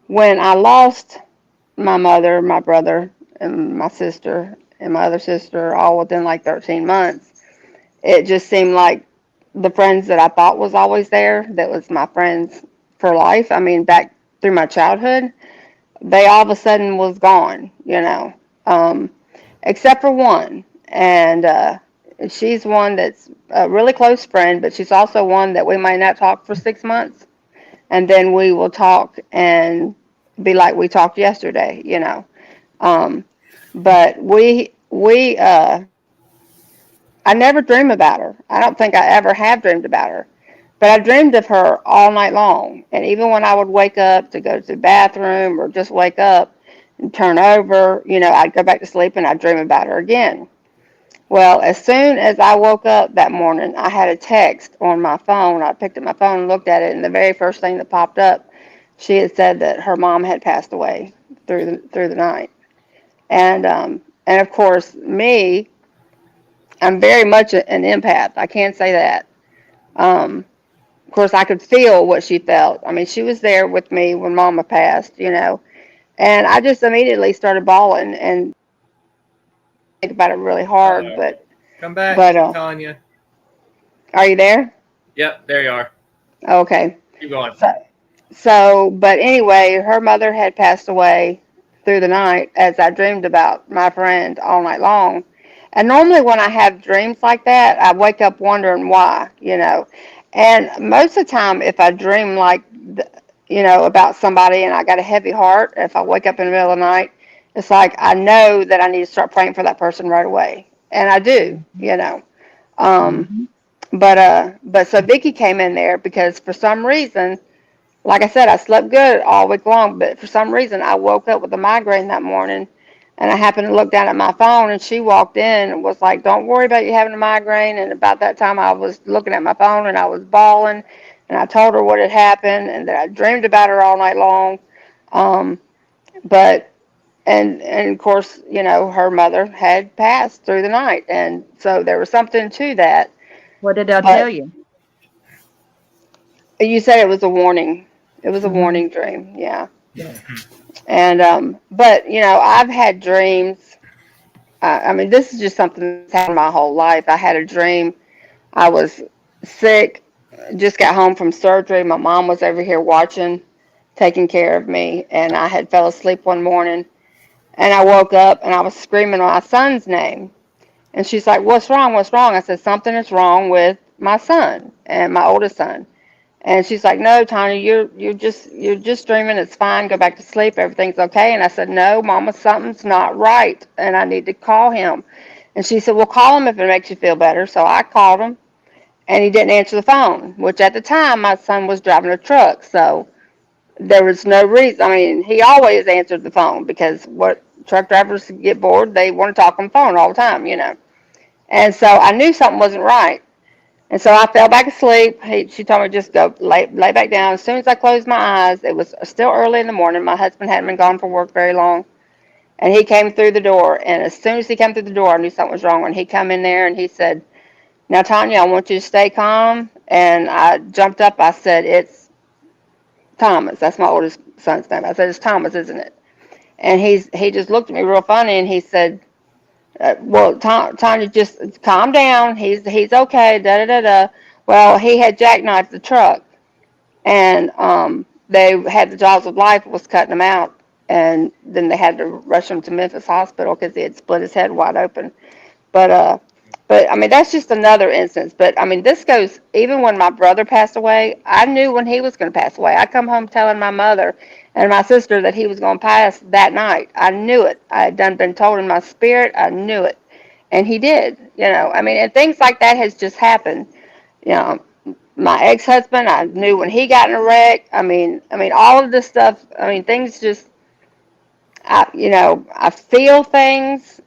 when I lost my mother, my brother, and my sister, and my other sister, all within like 13 months, it just seemed like the friends that I thought was always there, that was my friends for life, back through my childhood, they all of a sudden was gone, you know, except for one. And she's one that's a really close friend, but she's also one that we might not talk for 6 months, and then we will talk and be like we talked yesterday, you know. Um, but I never dream about her. I don't think I ever have dreamed about her. But I dreamed of her all night long. And even when I would wake up to go to the bathroom or just wake up and turn over, you know, I'd go back to sleep and I'd dream about her again. Well, as soon as I woke up that morning, I had a text on my phone. I picked up my phone and looked at it, and the very first thing that popped up, she had said that her mom had passed away through the night. And of course, me, I'm very much an empath. I can't say that. Of course, I could feel what she felt. I mean, she was there with me when Mama passed, you know, and I just immediately started bawling and think about it really hard. Uh-oh. Come back, Tanya. Are you there? Yep, there you are. Okay. Keep going. But anyway, her mother had passed away through the night as I dreamed about my friend all night long. And normally when I have dreams like that, I wake up wondering why, you know. And most of the time, if I dream like, you know, about somebody and I got a heavy heart, if I wake up in the middle of the night, it's like I know that I need to start praying for that person right away. And I do, you know. Um, Mhm. but so Vickie came in there because for some reason, like I said, I slept good all week long, but for some reason I woke up with a migraine that morning, and I happened to look down at my phone, and she walked in and was like, "Don't worry about you having a migraine." And about that time, I was looking at my phone and I was bawling, and I told her what had happened and that I dreamed about her all night long. Um, but and of course, you know, her mother had passed through the night, and so there was something to that. What did I tell But you? you said it was a warning. It was a Mhm. warning dream, yeah. Yeah. And but you know, I've had dreams. I mean, this is just something that's happened my whole life. I had a dream. I was sick, just got home from surgery. My mom was over here watching, taking care of me, and I had fell asleep one morning, and I woke up and I was screaming my son's name. And she's like, "What's wrong? What's wrong?" I said, "Something is wrong with my son and my oldest son." And she's like, "No, Tanya, you're just dreaming. It's fine. Go back to sleep. Everything's okay." And I said, "No, Mama, something's not right, and I need to call him." And she said, "Well, call him if it makes you feel better." So I called him, and he didn't answer the phone. Which at the time my son was driving a truck, so there was no reason. I mean, he always answered the phone because what truck drivers get bored, they want to talk on the phone all the time, you know. And so I knew something wasn't right. And so I fell back asleep. She told me just go lay back down. As soon as I closed my eyes, it was still early in the morning. My husband hadn't been gone for work very long. And he came through the door. And as soon as he came through the door, I knew something was wrong. And he come in there and he said, "Now, Tanya, I want you to stay calm." And I jumped up. I said, "It's Thomas." That's my oldest son's name. I said, "It's Thomas, isn't it?" And he just looked at me real funny and he said, "Well, Tanya, just calm down. He's okay." Da da da da. Well, he had jackknifed the truck, and they had the jaws of life was cutting him out, and then they had to rush him to Memphis Hospital because he had split his head wide open. But but I mean that's just another instance. But I mean this goes even when my brother passed away. I knew when he was going to pass away. I come home telling my mother and my sister that he was going to pass that night. I knew it. I had done been told in my spirit. I knew it, and he did. You know, I mean, and things like that has just happened. You know, my ex-husband, I knew when he got in a wreck. I mean, all of this stuff. I mean, things just, you know, I feel things.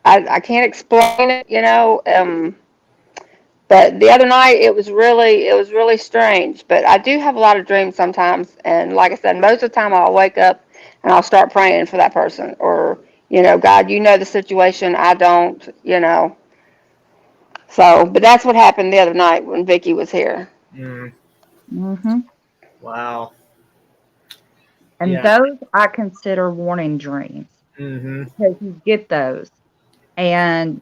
I can't explain it, you know. But the other night it was really strange. But I do have a lot of dreams sometimes, and like I said, most of the time I'll wake up and I'll start praying for that person, or you know, God, you know the situation, I don't, you know. So, but that's what happened the other night when Vickie was here. Mm, Mhm. wow. And Yeah. those I consider warning dreams Mm-hmm. because you get those, and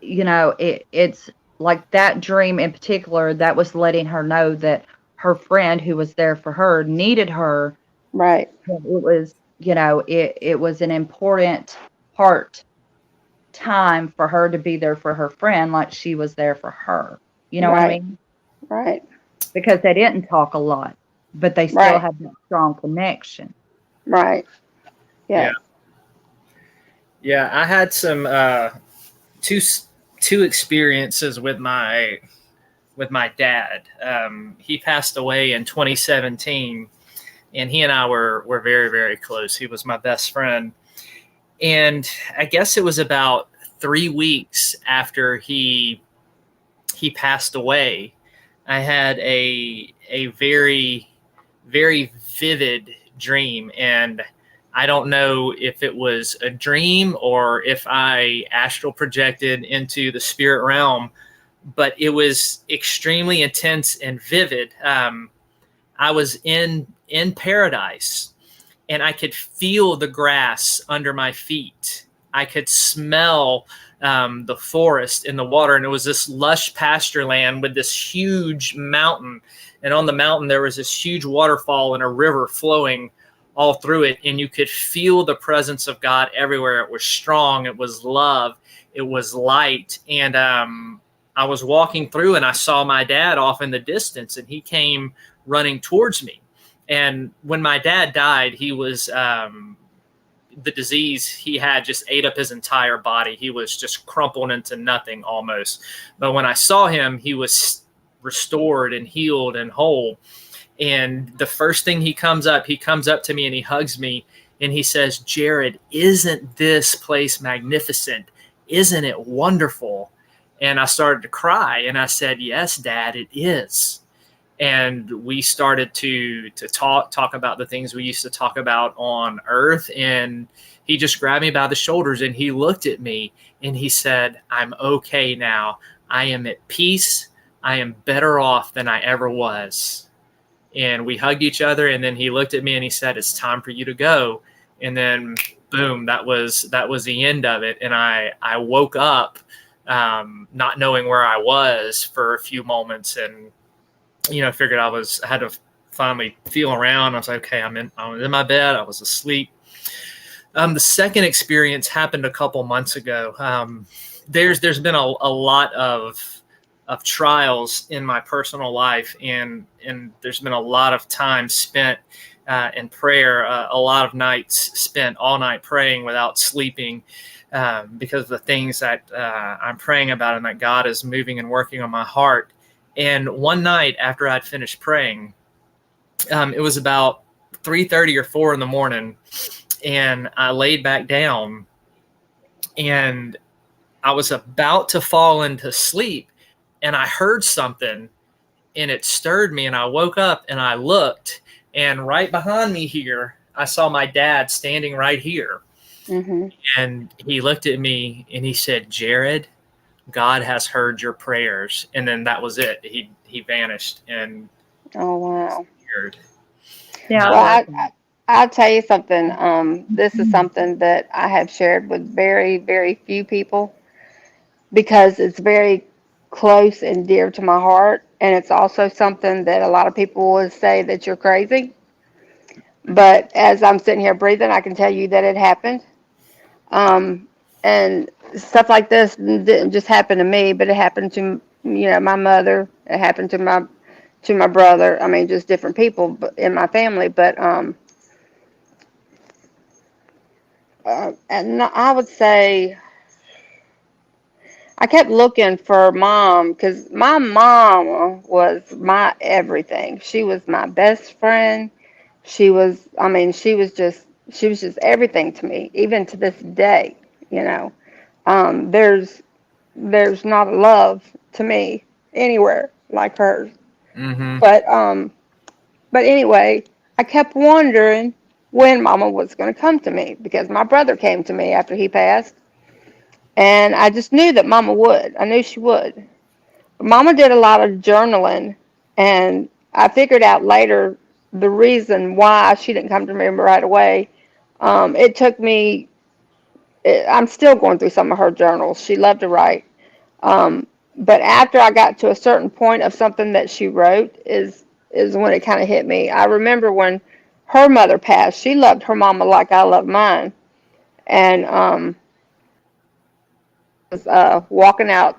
it's like that dream in particular that was letting her know that her friend who was there for her needed her. Right. It was, it was an important part time for her to be there for her friend like she was there for her. You know what I Right. mean? Right. Because they didn't talk a lot, but they still Right. had that strong connection. Right. Yeah. Yes. Yeah, I had some two two experiences with my dad. He passed away in 2017, and he and I were very, very close. He was my best friend, and I guess it was about 3 weeks after he passed away. I had a very, very vivid dream, and I don't know if it was a dream or if I astral projected into the spirit realm, but it was extremely intense and vivid. I was in paradise, and I could feel the grass under my feet. I could smell the forest in the water, and it was this lush pasture land with this huge mountain. And on the mountain, there was this huge waterfall and a river flowing all through it, and you could feel the presence of God everywhere. It was strong, it was love, it was light. And I was walking through, and I saw my dad off in the distance, and he came running towards me. And when my dad died, he was the disease he had just ate up his entire body. He was just crumpled into nothing almost. But when I saw him, he was restored and healed and whole. And the first thing he comes up to me and he hugs me and he says, "Jared, isn't this place magnificent? Isn't it wonderful?" And I started to cry, and I said, "Yes, Dad, it is." And we started to talk about the things we used to talk about on Earth. And he just grabbed me by the shoulders and he looked at me and he said, "I'm okay now. I am at peace. I am better off than I ever was." And we hugged each other, and then he looked at me and he said, "It's time for you to go." And then boom, that was the end of it. And I woke up not knowing where I was for a few moments, and figured I had to finally feel around. I was like, okay, I was in my bed. I was asleep. The second experience happened a couple months ago. There's been a lot of trials in my personal life, and there's been a lot of time spent in prayer, a lot of nights spent all night praying without sleeping, because of the things that I'm praying about and that God is moving and working on my heart. And one night after I'd finished praying, it was about 3:30 or 4 in the morning, and I laid back down, and I was about to fall into sleep, and I heard something, and it stirred me, and I woke up and I looked, and right behind me here, I saw my dad standing right here. Mm-hmm. And he looked at me and he said, "Jared, God has heard your prayers." And then that was it. He vanished and Oh, wow. disappeared. Yeah. Well, I'll tell you something. This is something that I have shared with very, very few people because it's very close and dear to my heart. And it's also something that a lot of people will say that you're crazy. But as I'm sitting here breathing, I can tell you that it happened. And stuff like this didn't just happen to me, but it happened to my mother. It happened to my brother. I mean, just different people in my family. But and I would say I kept looking for mom because my mom was my everything. She was my best friend. She was just everything to me, even to this day. You know, there's not a love to me anywhere like hers. Mm-hmm. But anyway, I kept wondering when Mama was going to come to me because my brother came to me after he passed, and I just knew that Mama would. I knew she would. Mama did a lot of journaling, and I figured out later the reason why she didn't come to me right away. It took me. I'm still going through some of her journals. She loved to write. But after I got to a certain point of something that she wrote is when it kind of hit me. I remember when her mother passed. She loved her mama like I love mine, and was walking out.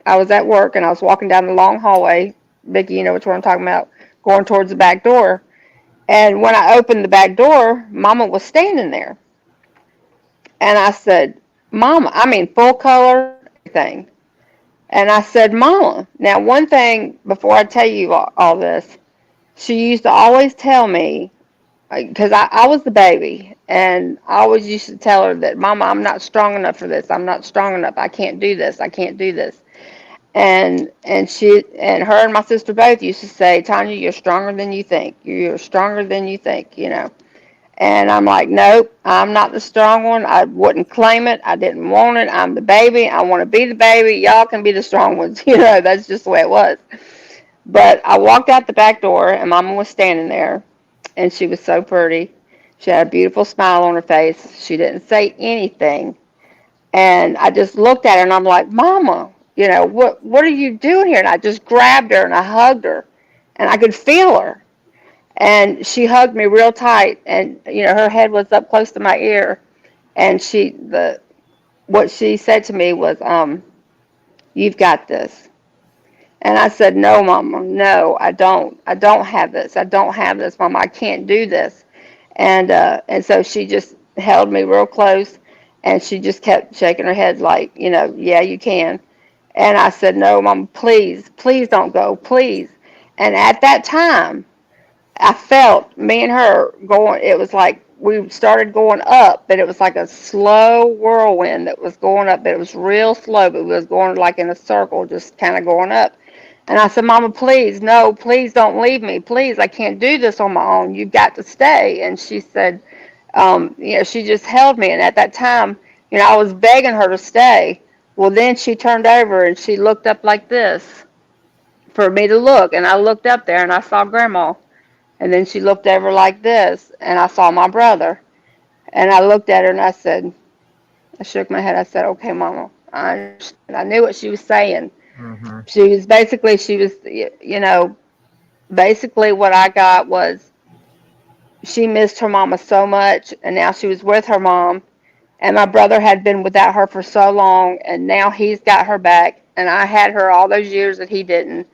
I was at work and I was walking down the long hallway. Vickie, you know which one I'm talking about, going towards the back door. And when I opened the back door, Mama was standing there. And I said, Mama, I mean, full color, everything. And I said, Mama, now one thing before I tell you all this, she used to always tell me, because I was the baby, and I always used to tell her that, Mama, I'm not strong enough for this. I'm not strong enough. I can't do this. I can't do this. And she and her and my sister both used to say, Tanya, you're stronger than you think. You're stronger than you think, you know. And I'm like, nope, I'm not the strong one. I wouldn't claim it. I didn't want it. I'm the baby. I want to be the baby. Y'all can be the strong ones. You know, that's just the way it was. But I walked out the back door, and Mama was standing there, and she was so pretty. She had a beautiful smile on her face. She didn't say anything. And I just looked at her, and I'm like, Mama, you know, what are you doing here? And I just grabbed her, and I hugged her, and I could feel her. And she hugged me real tight, and you know her head was up close to my ear, and what she said to me was, "You've got this." And I said, "No, Mama, no, I don't. I don't have this. I don't have this, Mama. I can't do this." And so she just held me real close, and she just kept shaking her head like, you know, yeah, you can. And I said, "No, Mama, please, please don't go, please." And at that time, I felt me and her going, it was like we started going up, but it was like a slow whirlwind that was going up. But it was real slow, but it was going like in a circle, just kind of going up. And I said, Mama, please, no, please don't leave me. Please, I can't do this on my own. You've got to stay. And she said, you know, she just held me. And at that time, you know, I was begging her to stay. Well, then she turned over and she looked up like this for me to look. And I looked up there and I saw Grandma. And then she looked over like this, and I saw my brother. And I looked at her and I said, I shook my head. I said, okay, Mama, I understand. I knew what she was saying. Mm-hmm. She was, you know, basically what I got was she missed her mama so much, and now she was with her mom. And my brother had been without her for so long, and now he's got her back. And I had her all those years that he didn't.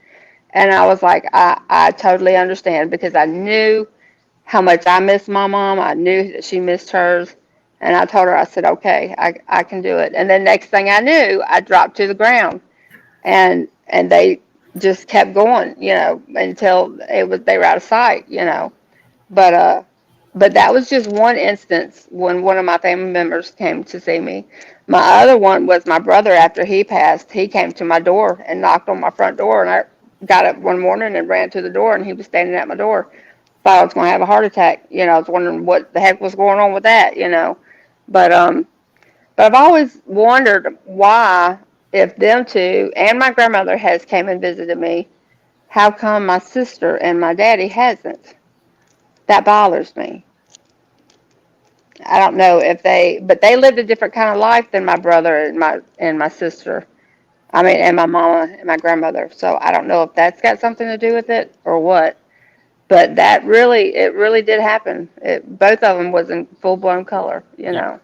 And I was like, I totally understand because I knew how much I missed my mom. I knew that she missed hers. And I told her, I said, okay, I can do it. And then next thing I knew, I dropped to the ground. And they just kept going, you know, until they were out of sight, you know. But but that was just one instance when one of my family members came to see me. My other one was my brother after he passed. He came to my door and knocked on my front door, and I got up one morning and ran to the door, and he was standing at my door. Thought I was going to have a heart attack. You know, I was wondering what the heck was going on with that, you know. But but I've always wondered why, if them two and my grandmother has came and visited me, how come my sister and my daddy hasn't? That bothers me. I don't know if but they lived a different kind of life than my brother and my sister. I mean, and my mama and my grandmother. So I don't know if that's got something to do with it or what. But it really did happen. Both of them was in full blown color, you know.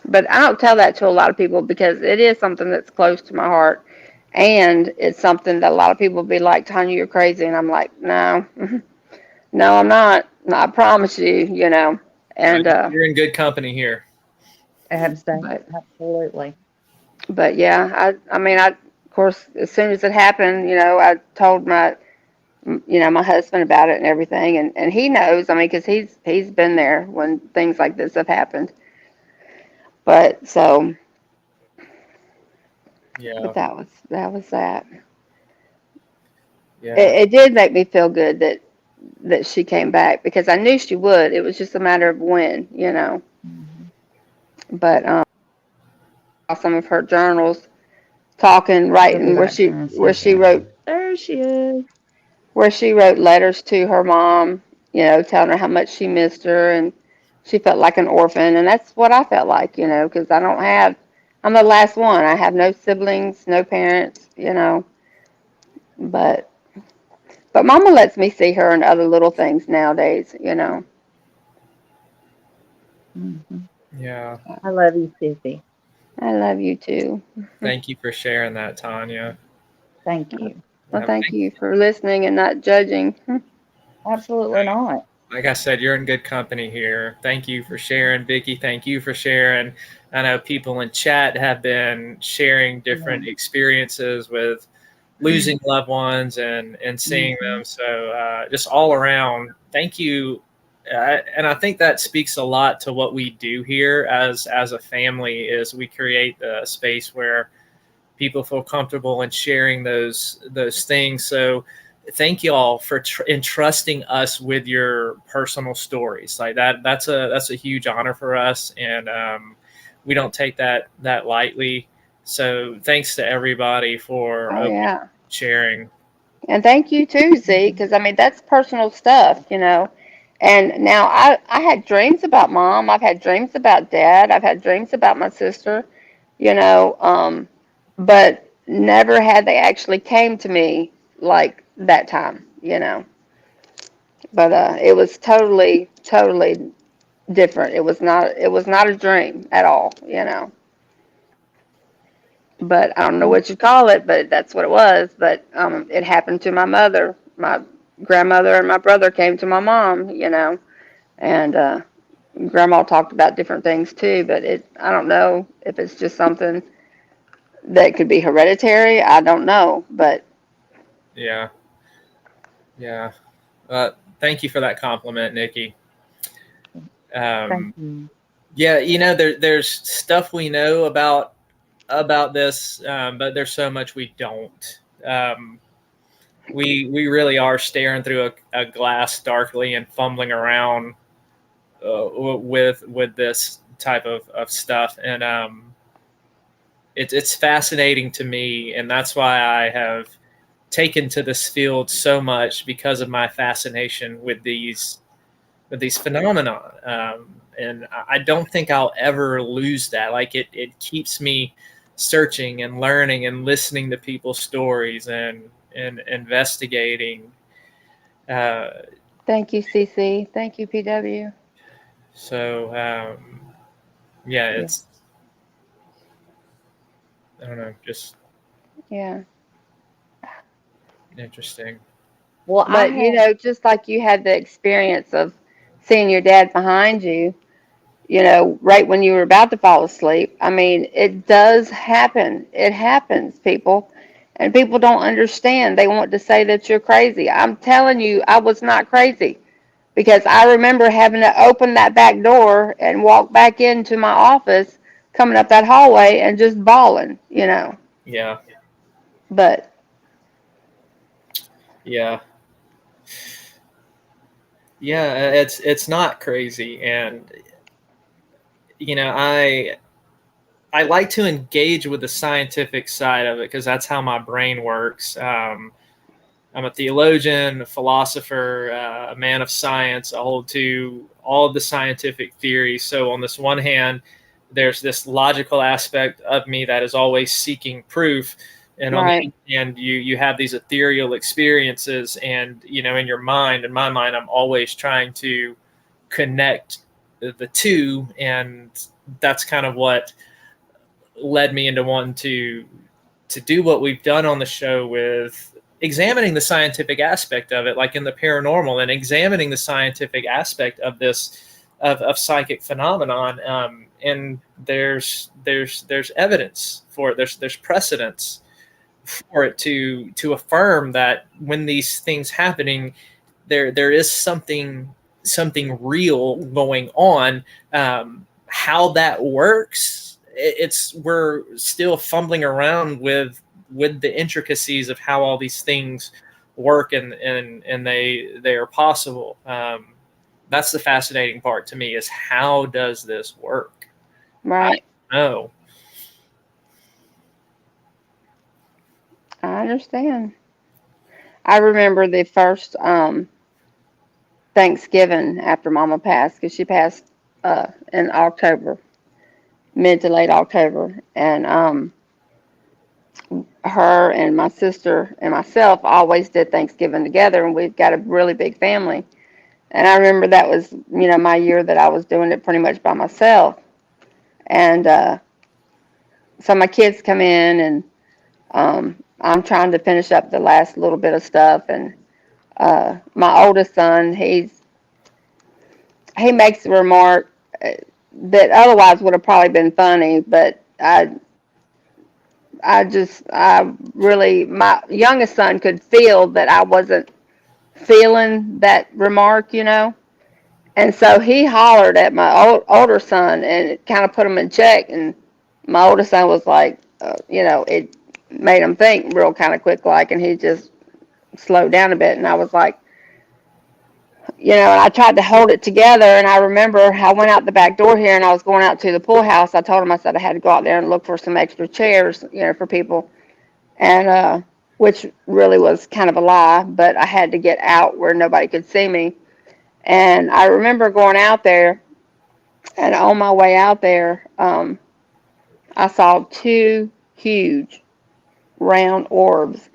But I don't tell that to a lot of people because it is something that's close to my heart, and it's something that a lot of people be like, "Tanya, you're crazy," and I'm like, "No, no, I'm not. I promise you, you know." And You're in good company here. Absolutely. but yeah, I mean, of course, as soon as it happened, you know, I told my husband about it and everything, and he knows. I mean, because he's been there when things like this have happened. But so, Yeah. but that was that. Yeah. It did make me feel good that she came back because I knew she would. It was just a matter of when, you know. But some of her journals, talking, writing, where she wrote. There she is. Where she wrote letters to her mom, you know, telling her how much she missed her and she felt like an orphan. And that's what I felt like, you know, because I'm the last one. I have no siblings, no parents, you know. But Mama lets me see her and other little things nowadays, you know. Mm-hmm. Yeah. I love you, Susie. I love you too. Thank you for sharing that, Tanya. Thank you. Well, thank you for listening and not judging. Absolutely not. Like I said, you're in good company here. Thank you for sharing, Vicky. Thank you for sharing. I know people in chat have been sharing different experiences with losing loved ones and seeing them. So just all around, thank you. And I think that speaks a lot to what we do here as a family. Is we create a space where people feel comfortable in sharing those things. So thank you all for entrusting us with your personal stories. Like that's a huge honor for us, and we don't take that lightly. So thanks to everybody for Oh yeah. sharing. And thank you too, Z, because I mean that's personal stuff, you know. And now I had dreams about mom. I've had dreams about dad. I've had dreams about my sister, you know. But never had they actually came to me like that time, you know. But it was totally different. It was not a dream at all, you know. But I don't know what you call it, but that's what it was. But it happened to my mother. My grandmother and my brother came to my mom, you know, and grandma talked about different things too. But I don't know if it's just something that could be hereditary. I don't know, but Yeah, yeah. Thank you for that compliment, Nikki. Thank you. Yeah, there's stuff we know about this, but there's so much we don't. We really are staring through a glass darkly and fumbling around with this type of stuff, and it's fascinating to me, and that's why I have taken to this field so much, because of my fascination with these phenomena. And I don't think I'll ever lose that. Like it keeps me searching and learning and listening to people's stories and investigating. Uh, thank you, CC. Thank you, PW. so yeah, Yeah. it's, I don't know, just Yeah. interesting. Well, I But you have. know, just like you had the experience of seeing your dad behind you know, right when you were about to fall asleep. I mean, it does happen. It happens, people. And people don't understand. They want to say that you're crazy. I'm telling you, I was not crazy because I remember having to open that back door and walk back into my office, coming up that hallway and just bawling, you know. Yeah, But yeah, yeah. It's not crazy, and I like to engage with the scientific side of it because that's how my brain works. I'm a theologian, a philosopher, a man of science. I hold to all of the scientific theories. So on this one hand, there's this logical aspect of me that is always seeking proof, and on the right, other hand, you have these ethereal experiences, and in your mind, in my mind, I'm always trying to connect the two, and that's kind of what led me into wanting to do what we've done on the show with examining the scientific aspect of it, like in the paranormal, and examining the scientific aspect of this of psychic phenomenon. And there's evidence for it. There's precedence for it to affirm that when these things happening, there is something real going on. How that works, we're still fumbling around with the intricacies of how all these things work, and they are possible. That's the fascinating part to me, is how does this work? right. I don't know. I understand. I remember the first Thanksgiving after Mama passed, because she passed in October, mid to late October, and her and my sister and myself always did Thanksgiving together, and we've got a really big family. And I remember that was, my year that I was doing it pretty much by myself. And so my kids come in, and I'm trying to finish up the last little bit of stuff. And my oldest son, he makes a remark that otherwise would have probably been funny, but I really, my youngest son could feel that I wasn't feeling that remark, you know. And so he hollered at my older son, and it kind of put him in check. And my oldest son was like, you know, it made him think real kind of quick, like, and he just slowed down a bit. And I was like, you know, and I tried to hold it together. And I remember I went out the back door here, and I was going out to the pool house. I told him, I said I had to go out there and look for some extra chairs, you know, for people. And which really was kind of a lie, but I had to get out where nobody could see me. And I remember going out there, and on my way out there, I saw two huge round orbs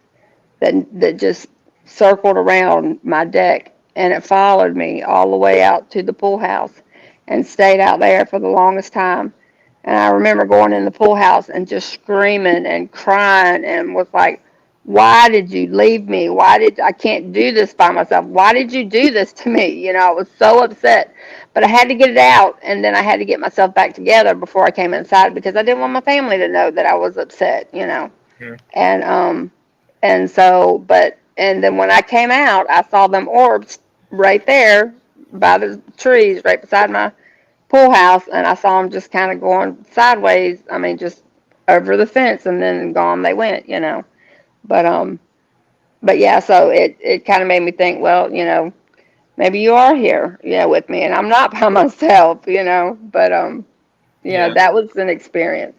that just circled around my deck, and it followed me all the way out to the pool house and stayed out there for the longest time. And I remember going in the pool house and just screaming and crying, and was like, why did you leave me? I can't do this by myself. Why did you do this to me? You know, I was so upset, but I had to get it out. And then I had to get myself back together before I came inside, because I didn't want my family to know that I was upset, you know. Yeah. And so, and then when I came out, I saw them orbs right there by the trees right beside my pool house, and I saw them just kind of going sideways. I mean, just over the fence, and then gone they went, you know. But yeah, so it kind of made me think, well, you know, maybe you are here, you know, with me, and I'm not by myself, you know. But yeah, that was an experience.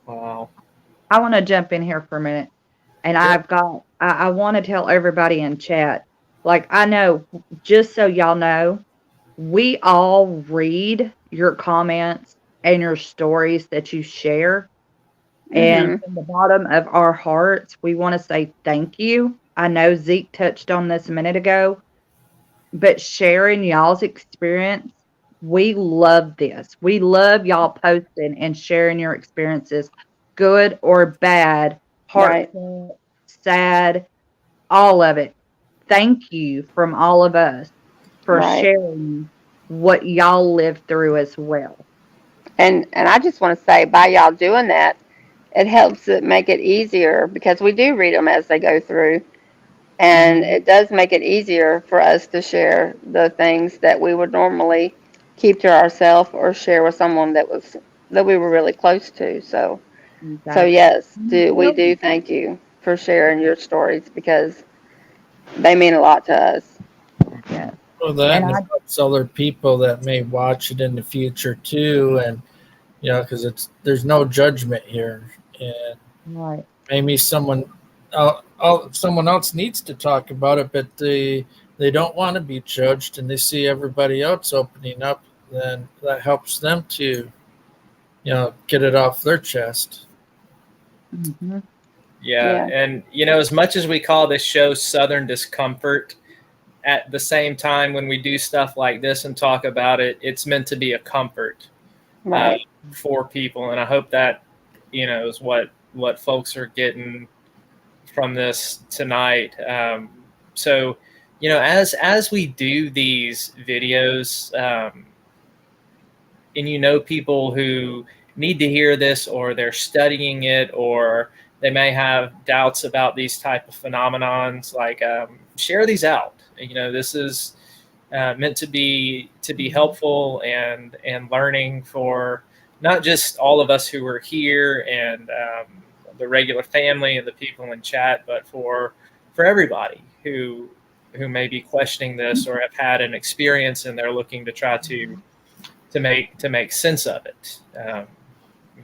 Wow. I want to jump in here for a minute, and I want to tell everybody in chat, like, I know, just so y'all know, we all read your comments and your stories that you share. And from the bottom of our hearts, we want to say thank you. I know Zeke touched on this a minute ago, but sharing y'all's experience, we love this. We love y'all posting and sharing your experiences, good or bad, heartfelt, sad, all of it. Thank you from all of us for sharing what y'all lived through as well. And I just want to say, by y'all doing that, it helps it make it easier, because we do read them as they go through, and it does make it easier for us to share the things that we would normally keep to ourselves or share with someone that we were really close to. So yes, we do thank you for sharing your stories, because they mean a lot to us. Yeah. Well, that helps other people that may watch it in the future too, and you know, because there's no judgment here, and maybe someone else needs to talk about it, but they don't want to be judged, and they see everybody else opening up, then that helps them to, you know, get it off their chest. Mm-hmm. Yeah, and you know, as much as we call this show Southern Discomfort, at the same time, when we do stuff like this and talk about it, it's meant to be a comfort for people. And I hope that, you know, is what folks are getting from this tonight. So, you know, as we do these videos, and you know, people who need to hear this, or they're studying it, or they may have doubts about these type of phenomenons, like share these out. You know, this is meant to be helpful and learning for not just all of us who are here and the regular family and the people in chat, but for everybody who may be questioning this or have had an experience and they're looking to try to make sense of it.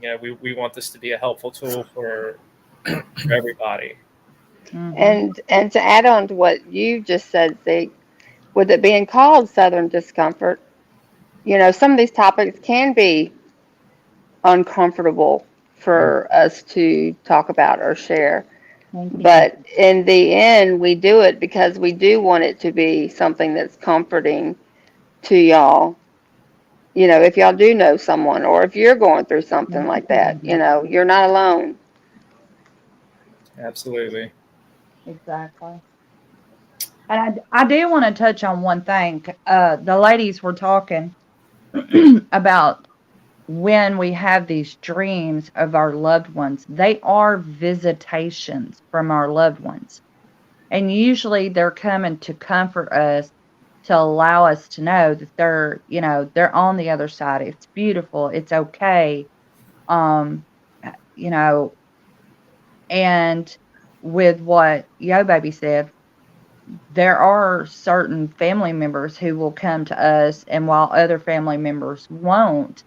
You know, we want this to be a helpful tool for everybody. And to add on to what you just said, Zeke, with it being called Southern Discomfort, you know, some of these topics can be uncomfortable for us to talk about or share. But in the end, we do it because we do want it to be something that's comforting to y'all. if y'all do know someone, or if you're going through something like that, you're not alone. Absolutely. Exactly. And I do want to touch on one thing. The ladies were talking about when we have these dreams of our loved ones. They are visitations from our loved ones. And usually they're coming to comfort us, to allow us to know that they're on the other side. It's beautiful. It's okay. Um, you know, and with what Yo Baby said, there are certain family members who will come to us, and while other family members won't,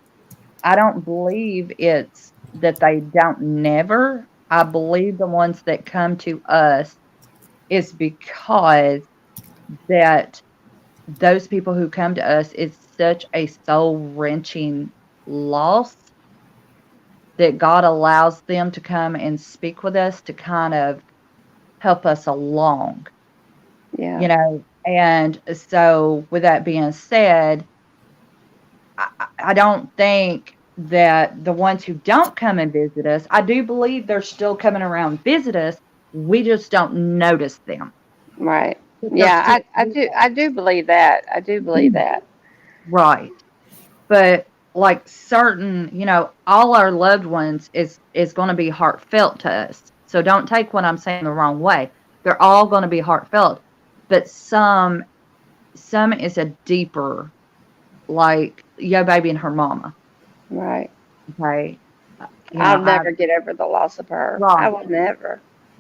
I don't believe it's that they don't never. I believe the ones that come to us is because that those people who come to us, it's such a soul wrenching loss that God allows them to come and speak with us to kind of help us along, Yeah. And so with that being said, I don't think that the ones who don't come and visit us, I do believe they're still coming around visit us. We just don't notice them. Right. But Yeah, I do believe that. I do believe that. right. But like certain, all our loved ones is going to be heartfelt to us. So don't take what I'm saying the wrong way. They're all going to be heartfelt, but some is a deeper, like Yo Baby and her mama. Right. Okay. I'll never get over the loss of her. I Right. will never.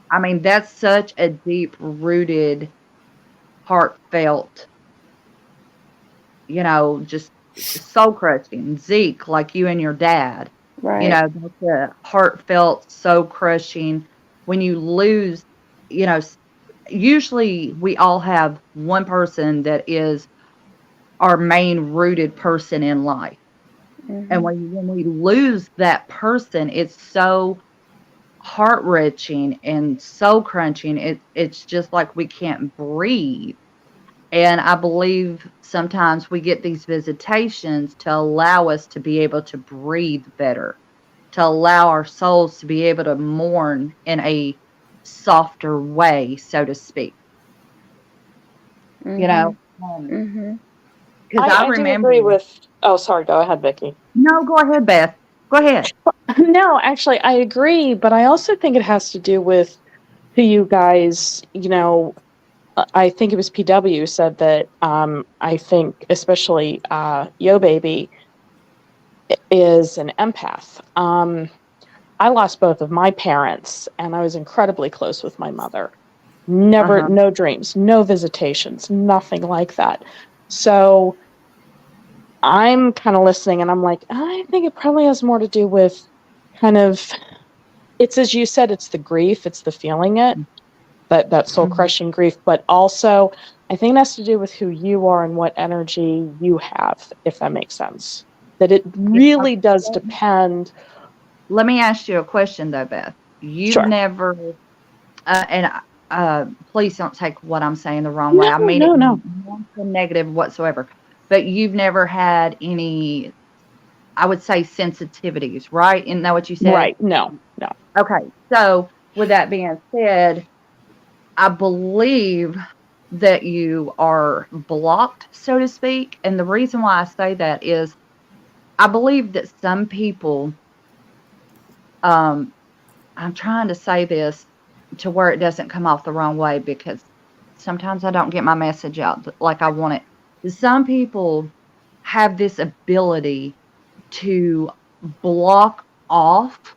I mean, that's such a deep rooted, heartfelt, just soul crushing. Zeke, like you and your dad, Right. that's a heartfelt, soul crushing. When you lose, usually we all have one person that is our main rooted person in life. And when we lose that person, it's so heart wrenching and soul crunching. It's just like we can't breathe. And I believe sometimes we get these visitations to allow us to be able to breathe better, to allow our souls to be able to mourn in a softer way, so to speak. You know, because I do remember. agree with. Oh, sorry. Go ahead, Vicki. No, go ahead, Beth. Go ahead. No, actually, I agree, but I also think it has to do with who you guys, I think it was PW said that, I think especially Yo Baby is an empath. I lost both of my parents, and I was incredibly close with my mother. Never, no dreams, no visitations, nothing like that. So I'm kind of listening, and I'm like, I think it probably has more to do with kind of, it's as you said, it's the grief, it's the feeling it, that soul crushing grief, but also I think it has to do with who you are and what energy you have, if that makes sense. That it really does depend. Let me ask you a question though, Beth. You've Sure. never, please don't take what I'm saying the wrong way. I mean no. Not negative whatsoever. But you've never had any, I would say, sensitivities, right? Isn't that what you said? Right. No. Okay. So with that being said, I believe that you are blocked, so to speak. And the reason why I say that is I believe that some people, I'm trying to say this to where it doesn't come off the wrong way because sometimes I don't get my message out like I want it. Some people have this ability to block off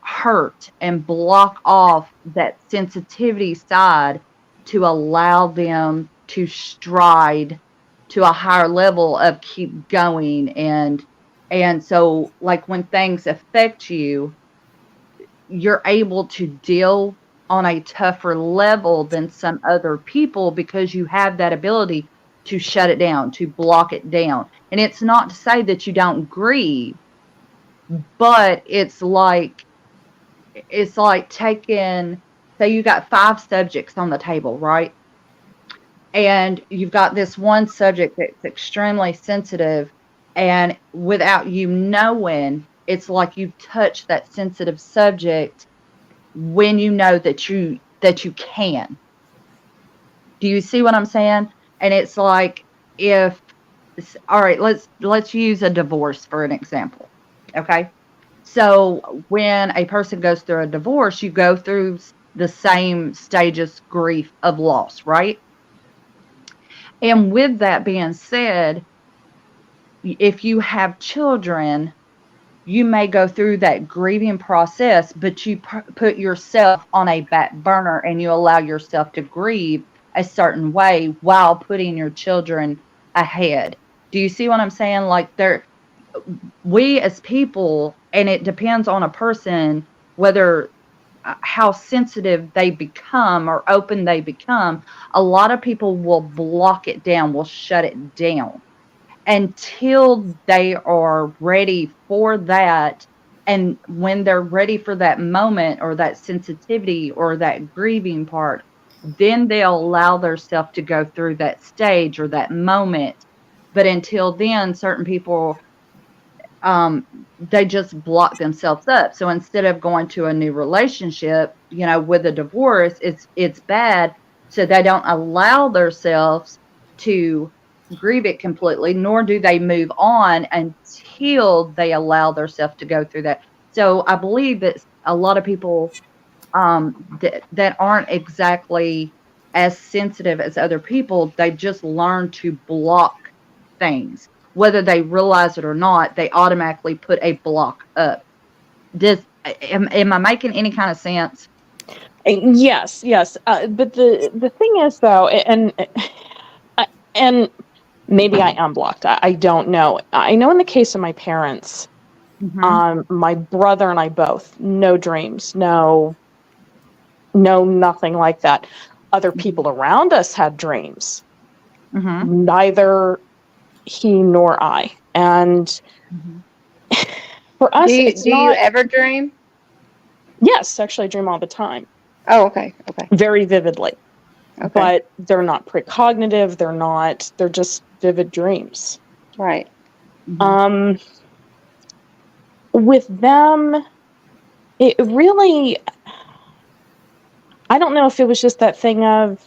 hurt and block off that sensitivity side to allow them to stride to a higher level of keep going. And so like when things affect you, you're able to deal on a tougher level than some other people because you have that ability to shut it down, to block it down. And it's not to say that you don't grieve, but it's like taking, say you got 5 subjects on the table, right? and you've got this one subject that's extremely sensitive, and without you knowing, it's like you've touched that sensitive subject when you know that you can. Do you see what I'm saying? And it's like, if all right, let's use a divorce for an example. Okay? So when a person goes through a divorce, you go through the same stages grief of loss, right? And with that being said, if you have children, you may go through that grieving process, but you put yourself on a back burner and you allow yourself to grieve a certain way while putting your children ahead. Do you see what I'm saying? Like, we as people, and it depends on a person whether how sensitive they become or open they become. A lot of people will block it down, will shut it down until they are ready for that. And when they're ready for that moment or that sensitivity or that grieving part, then they'll allow themselves to go through that stage or that moment. But until then, certain people, they just block themselves up. So instead of going to a new relationship, with a divorce, it's bad. So they don't allow themselves to grieve it completely, nor do they move on until they allow themselves to go through that. So I believe that a lot of people, that aren't exactly as sensitive as other people, they just learn to block things. Whether they realize it or not, they automatically put a block up. Am I making any kind of sense? Yes, yes. But the thing is, though, and maybe I am blocked. I don't know. I know in the case of my parents, my brother and I both, no dreams, no, nothing like that. Other people around us had dreams. Neither he nor I. And for us, Do it's you ever dream? Yes, actually, I dream all the time. Oh, okay. Very vividly. Okay. But they're not precognitive. They're just vivid dreams. Right. With them, it really, I don't know if it was just that thing of,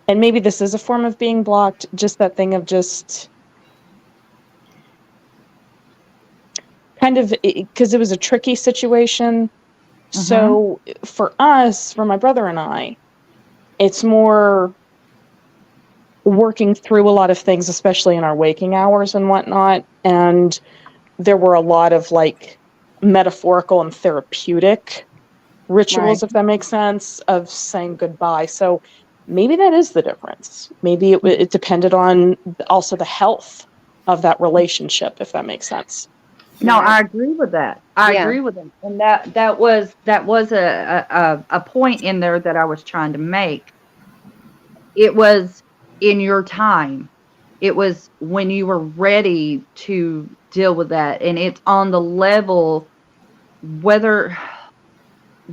and maybe this is a form of being blocked, just that thing of just kind of, because it was a tricky situation. So for us, for my brother and I, it's more working through a lot of things, especially in our waking hours and whatnot. And there were a lot of like metaphorical and therapeutic rituals, if that makes sense, of saying goodbye. So maybe that is the difference. Maybe it depended on also the health of that relationship, if that makes sense. No, I agree with that. I agree with it. And that was a point in there that I was trying to make. It was in your time. It was when you were ready to deal with that. And it's on the level, whether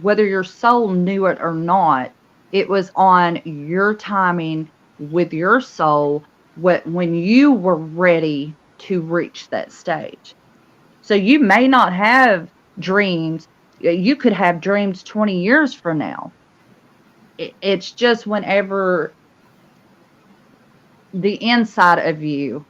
your soul knew it or not, it was on your timing with your soul when you were ready to reach that stage. So you may not have dreams. You could have dreams 20 years from now. It's just whenever the inside of you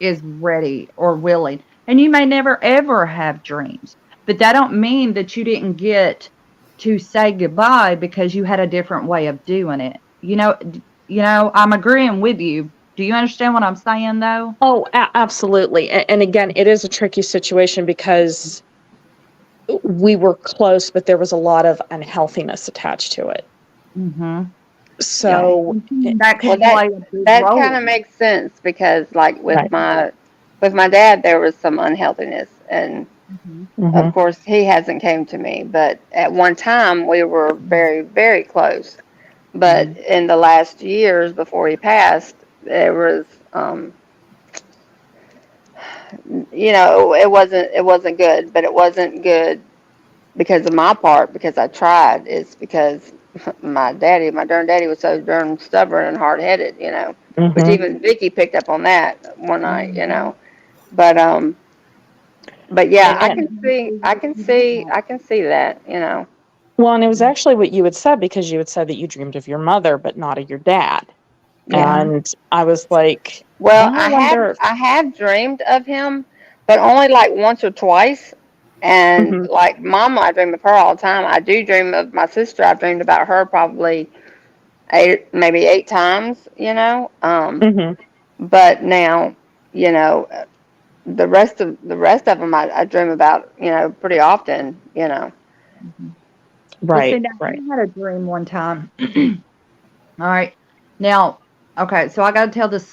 is ready or willing. And you may never ever have dreams, but that don't mean that you didn't get to say goodbye because you had a different way of doing it. I'm agreeing with you. Do you understand what I'm saying, though? Oh, absolutely. And again, it is a tricky situation because we were close, but there was a lot of unhealthiness attached to it. So that kind of makes sense because, like with my dad, there was some unhealthiness, and of course he hasn't came to me. But at one time we were very, very close. But in the last years before he passed, there was, it wasn't good. But it wasn't good because of my part, because I tried. It's because my darn daddy was so darn stubborn and hard headed, which Mm-hmm. even Vicky picked up on that one night. But but yeah, I can see, that. Well, and it was actually what you had said, because you had said that you dreamed of your mother, but not of your dad. Yeah. And I was like, Well, oh, I wonder. I have dreamed of him, but only like once or twice. And Mhm, like Mama, I dream of her all the time. I do dream of my sister. I've dreamed about her probably maybe 8 times. mhm. But now, you know, the rest of them I dream about, pretty often. Well, see, Right, now right. I had a dream one time. All right. Now, okay, so I got to tell this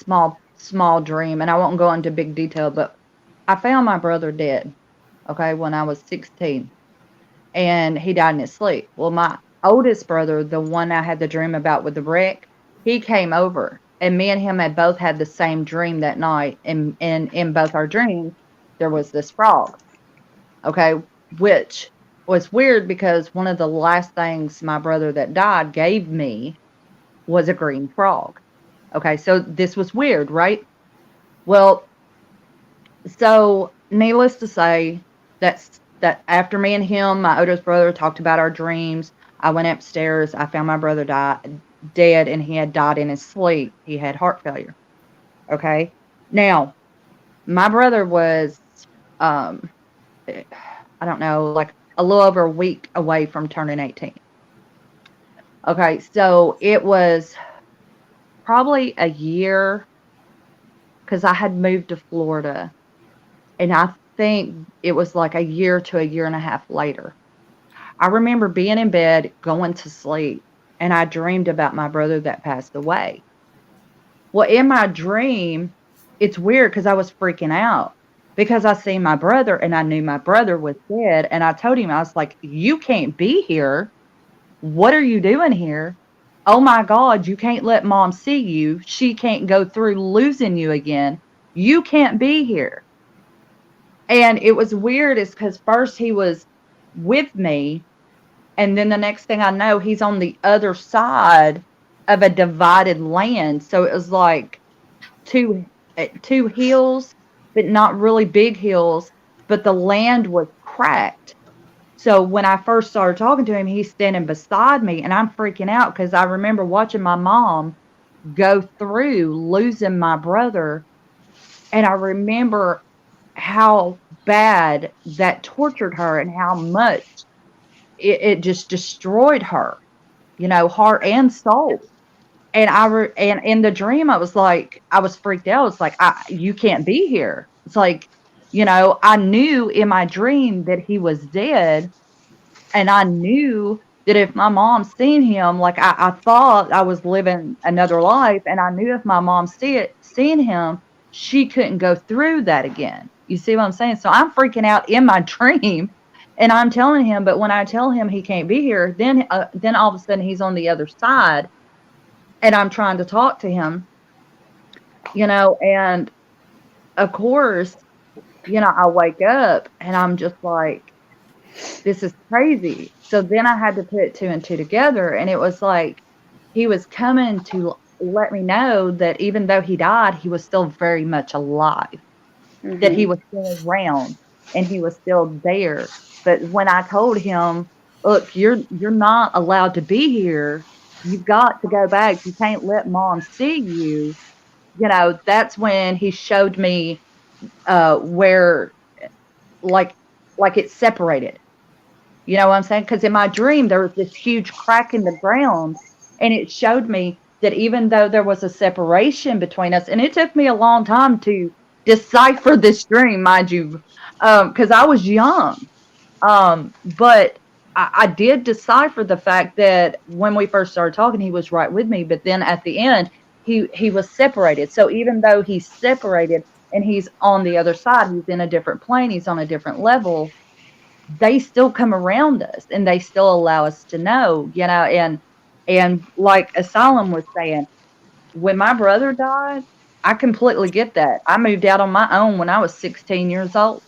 small dream, and I won't go into big detail, but I found my brother dead, okay, when I was 16, and he died in his sleep. Well, my oldest brother, the one I had the dream about with the wreck, he came over, and me and him had both had the same dream that night, and in both our dreams, there was this frog, okay, which was weird because one of the last things my brother that died gave me was a green frog. Okay, so this was weird, right? Well, so needless to say, that after me and him, my oldest brother, talked about our dreams, I went upstairs. I found my brother dead, and he had died in his sleep. He had heart failure. Okay, now my brother was, um, I don't know, like a little over a week away from turning 18. Okay, so it was probably a year because I had moved to Florida, and I think it was like a year to a year and a half later. I remember being in bed, going to sleep, and I dreamed about my brother that passed away. Well, in my dream, it's weird because I was freaking out because I seen my brother and I knew my brother was dead. And I told him, I was like, "You can't be here. What are you doing here? Oh my God, you can't let mom see you. She can't go through losing you again. You can't be here." And it was weird is because first he was with me, and then the next thing I know, he's on the other side of a divided land. So it was like two hills, but not really big hills, but the land was cracked. So when I first started talking to him, he's standing beside me, and I'm freaking out because I remember watching my mom go through losing my brother, and I remember how bad that tortured her and how much it just destroyed her, heart and soul. And and in the dream, I was freaked out. It's like, you can't be here. It's like, I knew in my dream that he was dead, and I knew that if my mom seen him, like I thought I was living another life, and I knew if my mom seen him, she couldn't go through that again. You see what I'm saying? So I'm freaking out in my dream, and I'm telling him, but when I tell him he can't be here, then all of a sudden he's on the other side, and I'm trying to talk to him, and of course, I wake up and I'm just like, this is crazy. So then I had to put two and two together, and it was like he was coming to let me know that even though he died, he was still very much alive, that he Mhm. was still around and he was still there. But when I told him, look, you're not allowed to be here. You've got to go back. You can't let mom see you. That's when he showed me where like it's separated. You know what I'm saying? Because in my dream, there was this huge crack in the ground, and it showed me that even though there was a separation between us, and it took me a long time to decipher this dream, mind you, because I was young. But I did decipher the fact that when we first started talking, he was right with me, but then at the end, he was separated. So even though he's separated and he's on the other side, he's in a different plane, he's on a different level, they still come around us and they still allow us to know, and like Asylum was saying, when my brother died, I completely get that. I moved out on my own when I was 16 years old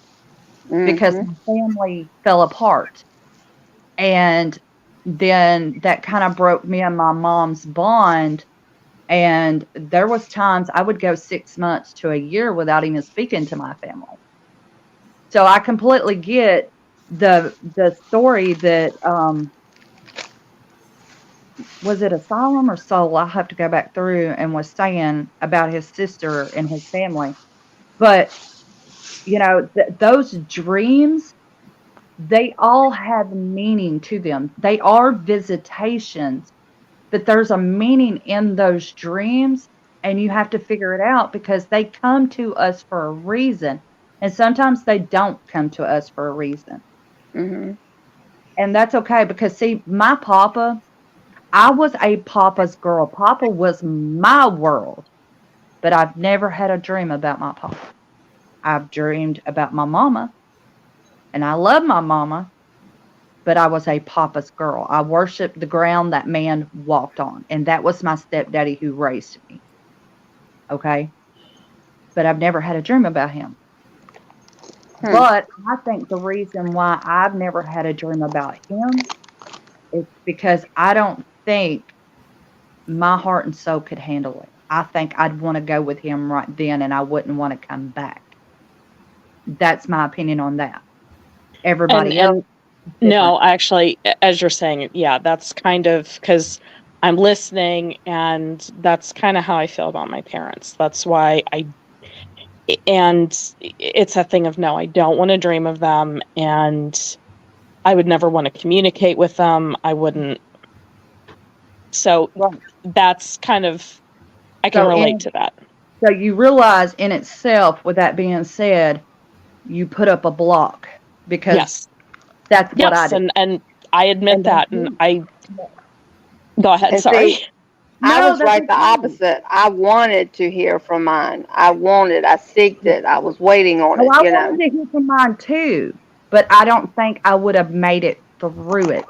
because Mhm. my family fell apart. And then that kind of broke me and my mom's bond. And there was times I would go 6 months to a year without even speaking to my family. So I completely get the story that was it Asylum or Soul? I have to go back through and was saying about his sister and his family. But those dreams, they all have meaning to them. They are visitations, but there's a meaning in those dreams, and you have to figure it out because they come to us for a reason. And sometimes they don't come to us for a reason. Mm-hmm. And that's okay because, see, my papa, I was a papa's girl. Papa was my world, but I've never had a dream about my papa. I've dreamed about my mama, and I love my mama, but I was a papa's girl. I worshiped the ground that man walked on, and that was my stepdaddy who raised me. Okay? But I've never had a dream about him. But I think the reason why I've never had a dream about him is because I don't think my heart and soul could handle it. I think I'd want to go with him right then, and I wouldn't want to come back. That's my opinion on that. Everybody else. No, actually, as you're saying, yeah, that's kind of because I'm listening, and that's kind of how I feel about my parents. That's why and it's a thing of no, I don't want to dream of them, and I would never want to communicate with them. I wouldn't. So that's kind of, I can relate to that. So you realize in itself, with that being said, you put up a block because that's what I did. And I admit that, and I go ahead. And sorry. See, I was right the opposite. I wanted to hear from mine. I seeked it. I was waiting on it. I wanted to hear from mine too, but I don't think I would have made it through it.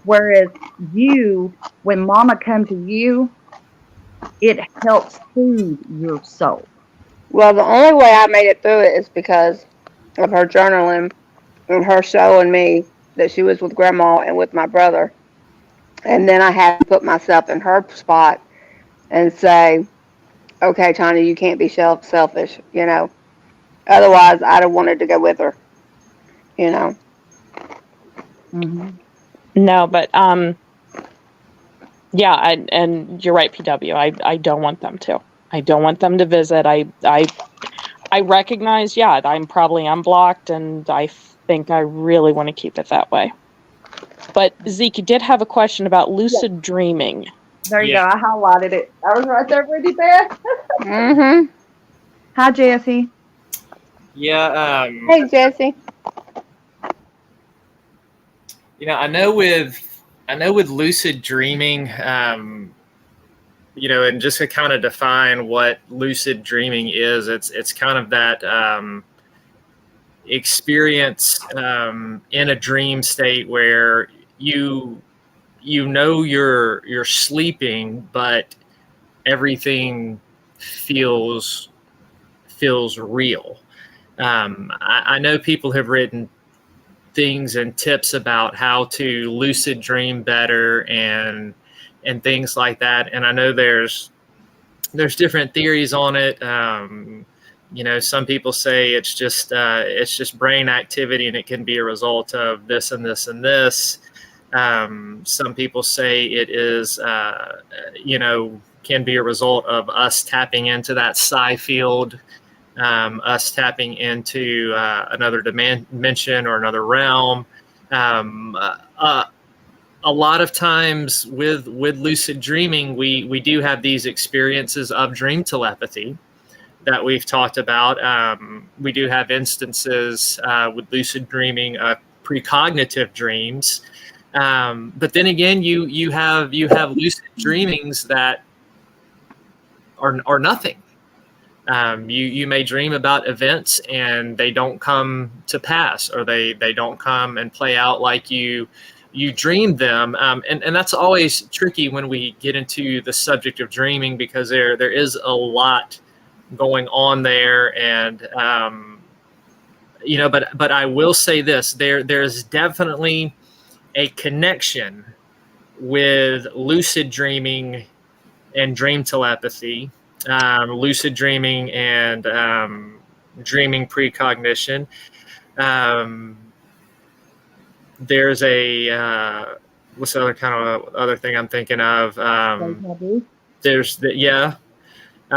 Whereas you, when Mama comes to you, it helps soothe your soul. Well, the only way I made it through it is because of her journaling and her showing me that she was with Grandma and with my brother. And then I had to put myself in her spot and say, okay, Tanya, you can't be selfish, Otherwise, I'd have wanted to go with her, Mm-hmm. No, but yeah, and you're right, PW. I don't want them to. I don't want them to visit. I recognize, I'm probably unblocked, and I think I really want to keep it that way. But Zeke, you did have a question about lucid dreaming. There you go. I highlighted it. I was right there with you, Beth. Mm-hmm. Hi, Jesse. Yeah. Hey, Jesse. I know with lucid dreaming, and just to kind of define what lucid dreaming is, it's kind of that experience in a dream state where you're sleeping, but everything feels real. I know people have written things and tips about how to lucid dream better and things like that, and I know there's different theories on it. Some people say it's just brain activity, and it can be a result of this and this and this. Some people say it is, can be a result of us tapping into that psi field, us tapping into another dimension or another realm. A lot of times with lucid dreaming, we do have these experiences of dream telepathy that we've talked about. We do have instances with lucid dreaming of precognitive dreams. But then again, you have lucid dreamings that are nothing. You may dream about events and they don't come to pass, or they don't come and play out like you dreamed them. And that's always tricky when we get into the subject of dreaming, because there is a lot going on there. And but I will say this, there's definitely a connection with lucid dreaming and dream telepathy, lucid dreaming and dreaming precognition. There's a what's the other kind of other thing I'm thinking of? There's the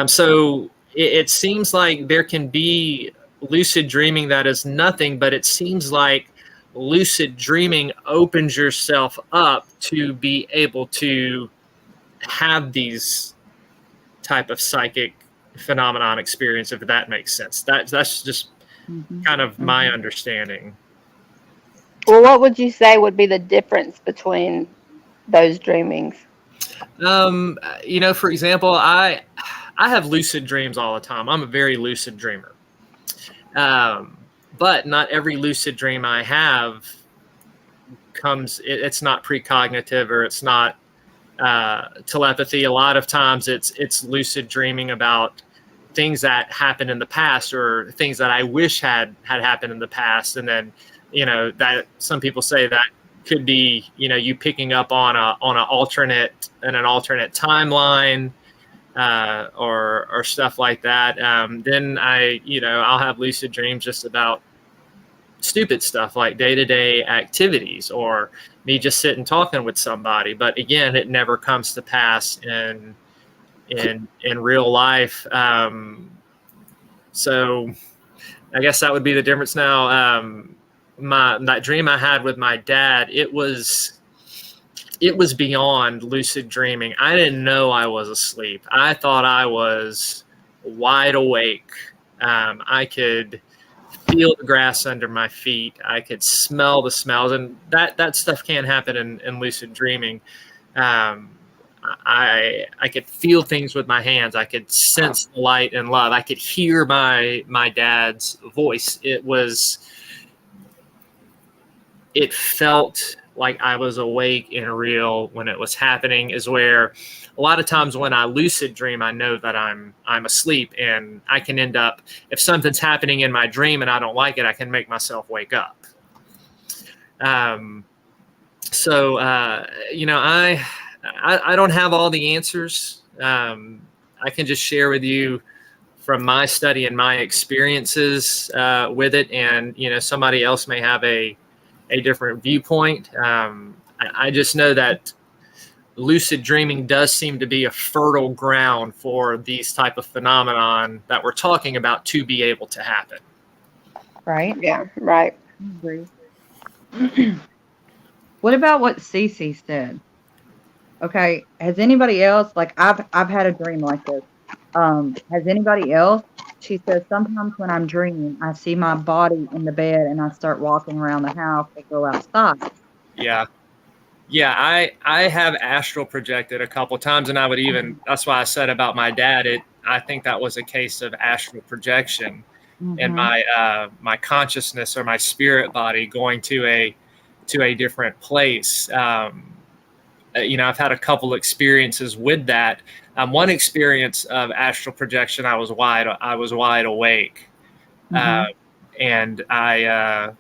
so it seems like there can be lucid dreaming that is nothing, but it seems like lucid dreaming opens yourself up to be able to have these type of psychic phenomenon experience, if that makes sense. That's just kind of my understanding. Well, what would you say would be the difference between those dreamings? For example, I have lucid dreams all the time. I'm a very lucid dreamer. But not every lucid dream I have it's not precognitive, or it's not telepathy. A lot of times it's lucid dreaming about things that happened in the past, or things that I wish had happened in the past. And then, that some people say that could be, you picking up on an alternate timeline, or stuff like that. Then I'll have lucid dreams just about stupid stuff like day-to-day activities, or me just sitting talking with somebody. But again, it never comes to pass in real life. So I guess that would be the difference. Now, that dream I had with my dad, it was beyond lucid dreaming. I didn't know I was asleep. I thought I was wide awake. I could feel the grass under my feet. I could smell the smells, and that stuff can happen in lucid dreaming. I could feel things with my hands. I could sense the light and love. I could hear my dad's voice. It felt like I was awake and real when it was happening. Is where a lot of times when I lucid dream, I know that I'm asleep, and I can end up, if something's happening in my dream and I don't like it, I can make myself wake up. I don't have all the answers. I can just share with you from my study and my experiences with it, and somebody else may have a different viewpoint. I just know that lucid dreaming does seem to be a fertile ground for these type of phenomenon that we're talking about to be able to happen. Right? Yeah, right. I agree. What about what Stacey said? Okay, has anybody else, like I've had a dream like this. Has anybody else? She says sometimes when I'm dreaming, I see my body in the bed and I start walking around the house or go outside. Yeah, I have astral projected a couple times, and I would even, that's why I said about my dad, I think that was a case of astral projection, and my consciousness or my spirit body going to a different place. I've had a couple experiences with that. One experience of astral projection, I was wide awake, and I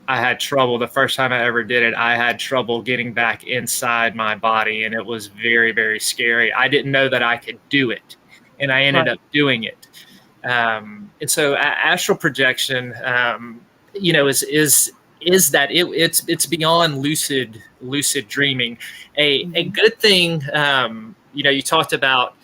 had trouble. The first time I ever did it, I had trouble getting back inside my body, and it was very, very scary. I didn't know that I could do it, and I ended up doing it. And so astral projection, is that it's beyond lucid dreaming. A good thing, you talked about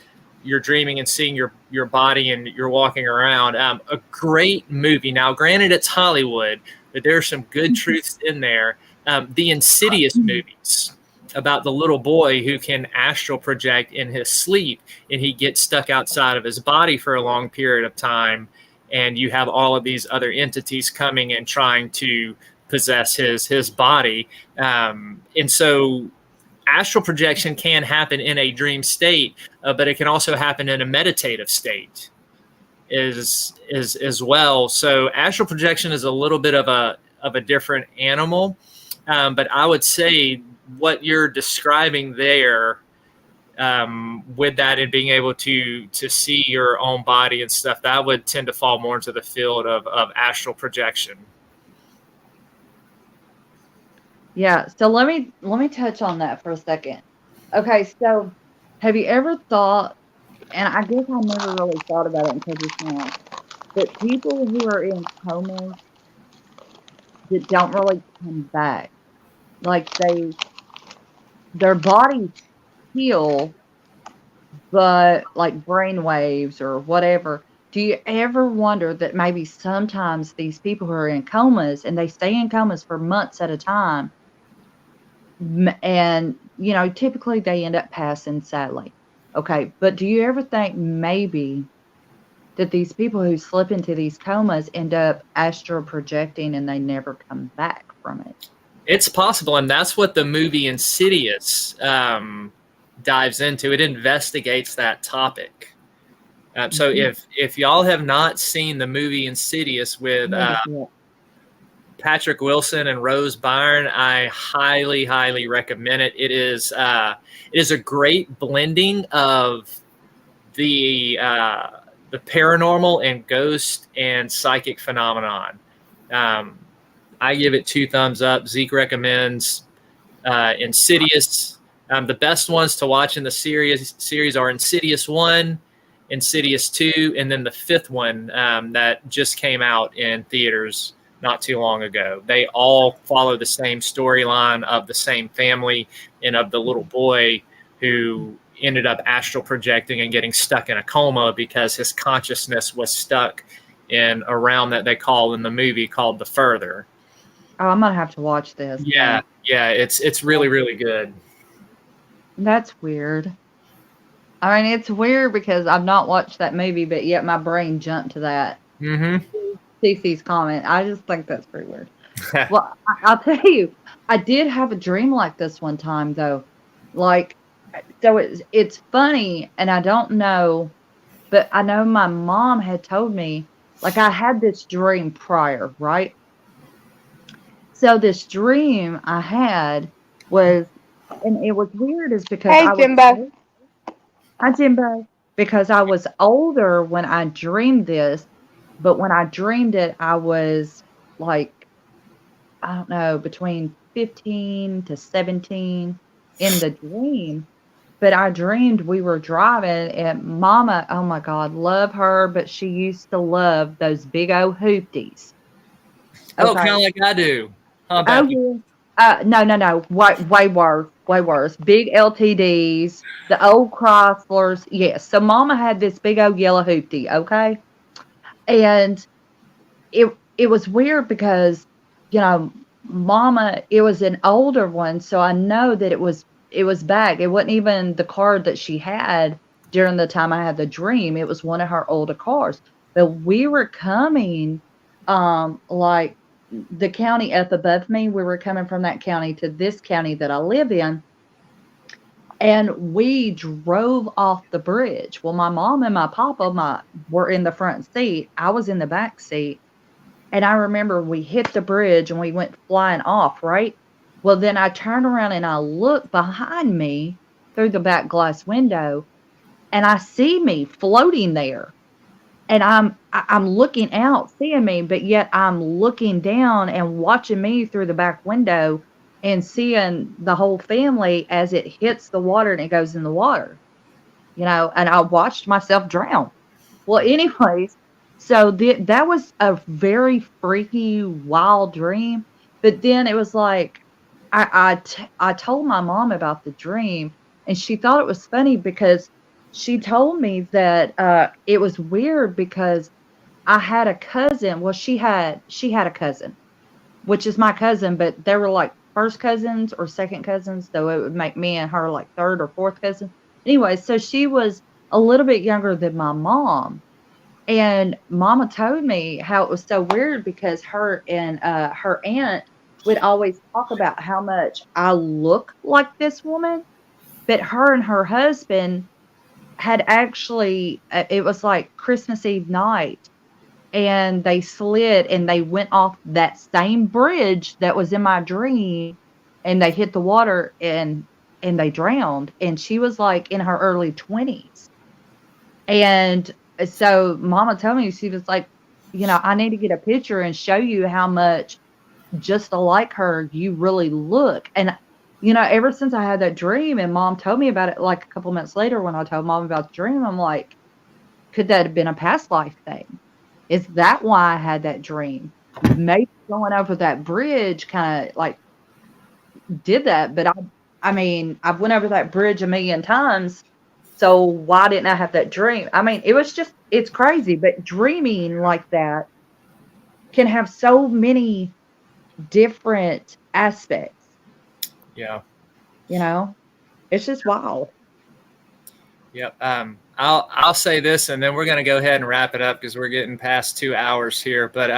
you're dreaming and seeing your body and you're walking around. A great movie. Now, granted, it's Hollywood, but there's some good truths in there. The Insidious movies about the little boy who can astral project in his sleep, and he gets stuck outside of his body for a long period of time, and you have all of these other entities coming and trying to possess his body. And so astral projection can happen in a dream state, but it can also happen in a meditative state as well. So astral projection is a little bit of a different animal. But I would say what you're describing there, with that and being able to see your own body and stuff, that would tend to fall more into the field of astral projection. Yeah, so let me touch on that for a second. Okay, so have you ever thought, and I guess I never really thought about it until just now, that people who are in comas that don't really come back, like their bodies heal, but like brain waves or whatever. Do you ever wonder that maybe sometimes these people who are in comas and they stay in comas for months at a time, and typically they end up passing sadly. Okay, but do you ever think maybe that these people who slip into these comas end up astral projecting and they never come back from it? It's possible, and that's what the movie Insidious dives into. It investigates that topic. So Mhm. if y'all have not seen the movie Insidious with Never yet. Patrick Wilson and Rose Byrne, I highly, highly recommend it. It is a great blending of the paranormal and ghost and psychic phenomenon. I give it 2 thumbs up. Zeke recommends Insidious. The best ones to watch in the series are Insidious 1, Insidious 2, and then the 5th one that just came out in theaters not too long ago. They all follow the same storyline of the same family and of the little boy who ended up astral projecting and getting stuck in a coma because his consciousness was stuck in a realm that they call in the movie called the Further. Oh, I'm gonna have to watch this Yeah, then. yeah, it's really, really good. That's weird. I mean, it's weird because I've not watched that movie, but yet my brain jumped to that. Mm-hmm. Cece's comment. I just think that's pretty weird. Well, I'll tell you, I did have a dream like this one time though. Like, so it's funny, and I don't know, but I know my mom had told me, like, I had this dream prior, right? So this dream I had was, and it was weird, is because Hey, I was, Jimbo. hi Jimbo, because I was older when I dreamed this, but when I dreamed it, I was like, I don't know, between 15 to 17 in the dream. But I dreamed we were driving and mama, oh my God, love her, but she used to love those big old hoopties. Oh, Okay. kind of like I do. Huh, Oh Beth? yeah. No. Way worse. Way worse. Big LTDs, the old Chryslers. Yes. So mama had this big old yellow hoopty, okay? And it was weird because, you know, mama, it was an older one, so I know that it was back. It wasn't even the car that she had during the time I had the dream. It was one of her older cars. But we were coming, like the county up above me, we were coming from that county to this county that I live in. And we drove off the bridge. Well, my mom and my papa were in the front seat. I was in the back seat. And I remember we hit the bridge and we went flying off, right? Well, then I turned around and I look behind me through the back glass window and I see me floating there. And I'm looking out, seeing me, but yet I'm looking down and watching me through the back window and seeing the whole family as it hits the water and it goes in the water, and I watched myself drown. Well, anyways, so that was a very freaky, wild dream. But then it was like I told my mom about the dream, and she thought it was funny because she told me that it was weird because I had a cousin. Well, she had a cousin, which is my cousin, but they were like first cousins or second cousins, so it would make me and her like third or fourth cousin. Anyway, so she was a little bit younger than my mom. And mama told me how it was so weird because her and her aunt would always talk about how much I look like this woman, but her and her husband had actually, it was like Christmas Eve night, and they slid and they went off that same bridge that was in my dream, and they hit the water and they drowned. And she was like in her early 20s. And so mama told me, she was like, I need to get a picture and show you how much just like her, you really look. And, ever since I had that dream and Mom told me about it, like a couple months later when I told Mom about the dream, I'm like, could that have been a past life thing? Is that why I had that dream? Maybe going over that bridge kind of like did that, but I mean, I've went over that bridge a million times. So why didn't I have that dream? I mean, it's crazy, but dreaming like that can have so many different aspects. Yeah. It's just wild. Yep. I'll say this, and then we're going to go ahead and wrap it up because we're getting past 2 hours here. But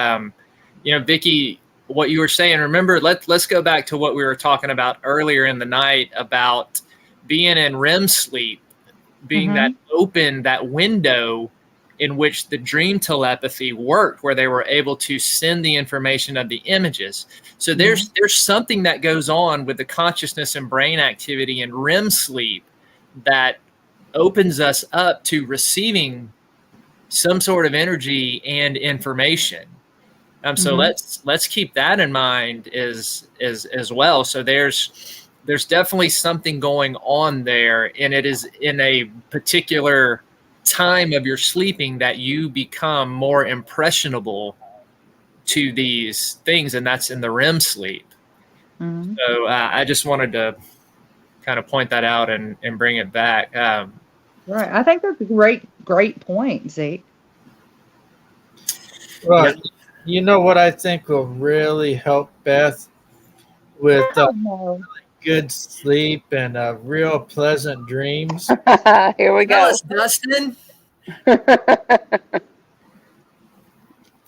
Vickie, what you were saying, remember, let's go back to what we were talking about earlier in the night about being in REM sleep, being that open, that window in which the dream telepathy worked, where they were able to send the information of the images. So there's something that goes on with the consciousness and brain activity in REM sleep that opens us up to receiving some sort of energy and information. So let's keep that in mind as well. So there's definitely something going on there, and it is in a particular time of your sleeping that you become more impressionable to these things, and that's in the REM sleep. So I just wanted to kind of point that out and bring it back. Right. I think that's a great point, Zeke. Well, you know what I think will really help Beth with good sleep and real pleasant dreams? Here we go. Dustin.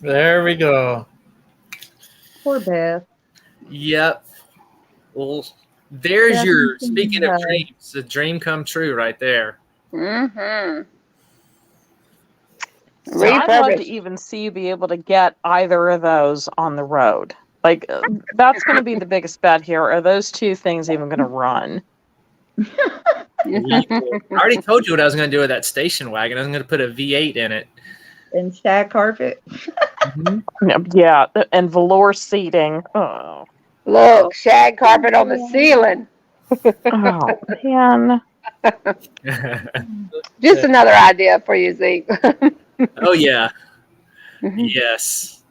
There we go. Poor Beth. Yep. Well, there's speaking of dreams, the dream come true right there. So I'd love to even see you be able to get either of those on the road. Like, that's going to be the biggest bet here. Are those two things even going to run? I already told you what I was going to do with that station wagon. I was going to put a V8 in it. And shag carpet. Yeah, and velour seating. Oh, look, shag carpet on the ceiling. Oh man. Just another idea for you, Zeke. Oh yeah. Yes.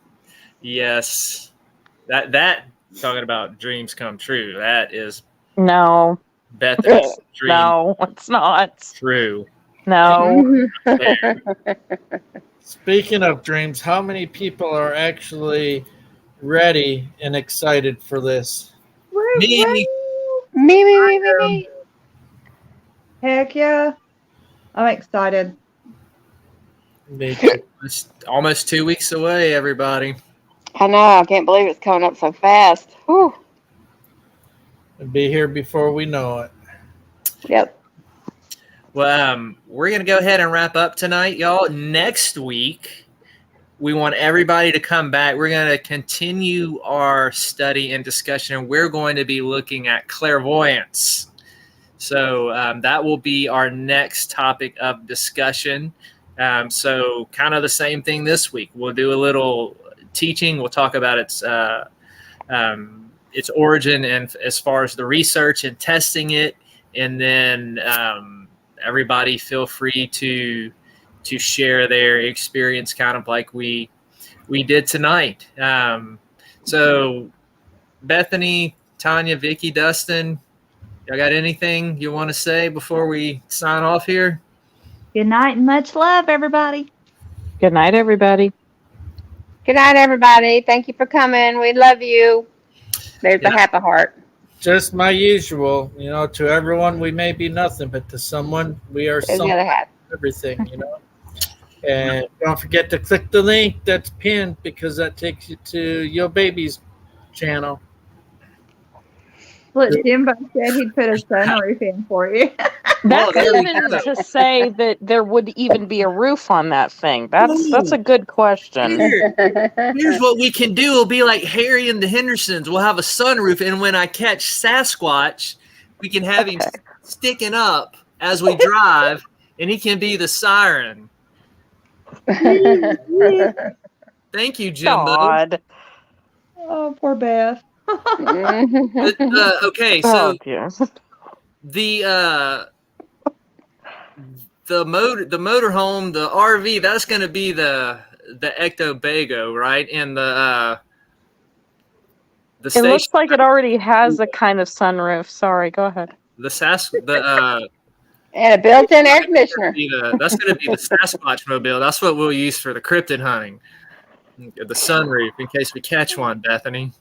That talking about dreams come true. That is no. Beth's dream. No, it's not True. No. Speaking of dreams, how many people are actually ready and excited for this? Me. Heck yeah. I'm excited. It's almost 2 weeks away, everybody. I know. I can't believe it's coming up so fast. Whew. It'll be here before we know it. Yep. Well, we're going to go ahead and wrap up tonight, y'all. Next week, we want everybody to come back. We're going to continue our study and discussion, and we're going to be looking at clairvoyance. So that will be our next topic of discussion. So kind of the same thing this week. We'll do a little teaching. We'll talk about its origin and as far as the research and testing it, and then everybody feel free to share their experience, kind of like we did tonight. So Bethany, Tanya, Vickie, Dustin, y'all got anything you want to say before we sign off here? Good night and much love, everybody. Good night, everybody. Good night, everybody. Thank you for coming. We love you. There's a happy heart. Just my usual, to everyone we may be nothing, but to someone we are everything, And don't forget to click the link that's pinned, because that takes you to your baby's channel. Look, Jimbo said he'd put a sunroof in for you. That's even to say that there would even be a roof on that thing. That's a good question. Here's what we can do. It'll be like Harry and the Hendersons. We'll have a sunroof, and when I catch Sasquatch, we can have him sticking up as we drive, and he can be the siren. Thank you, Jimbo. God. Oh, poor Beth. Okay, Oh so dear. the motorhome, the RV, that's going to be the Ectobago, right? And the It station, looks like it already has a kind of sunroof. Sorry, go ahead. And a built-in air conditioner. That's going to be the Sasquatch mobile. That's what we'll use for the cryptid hunting. The sunroof, in case we catch one, Bethany.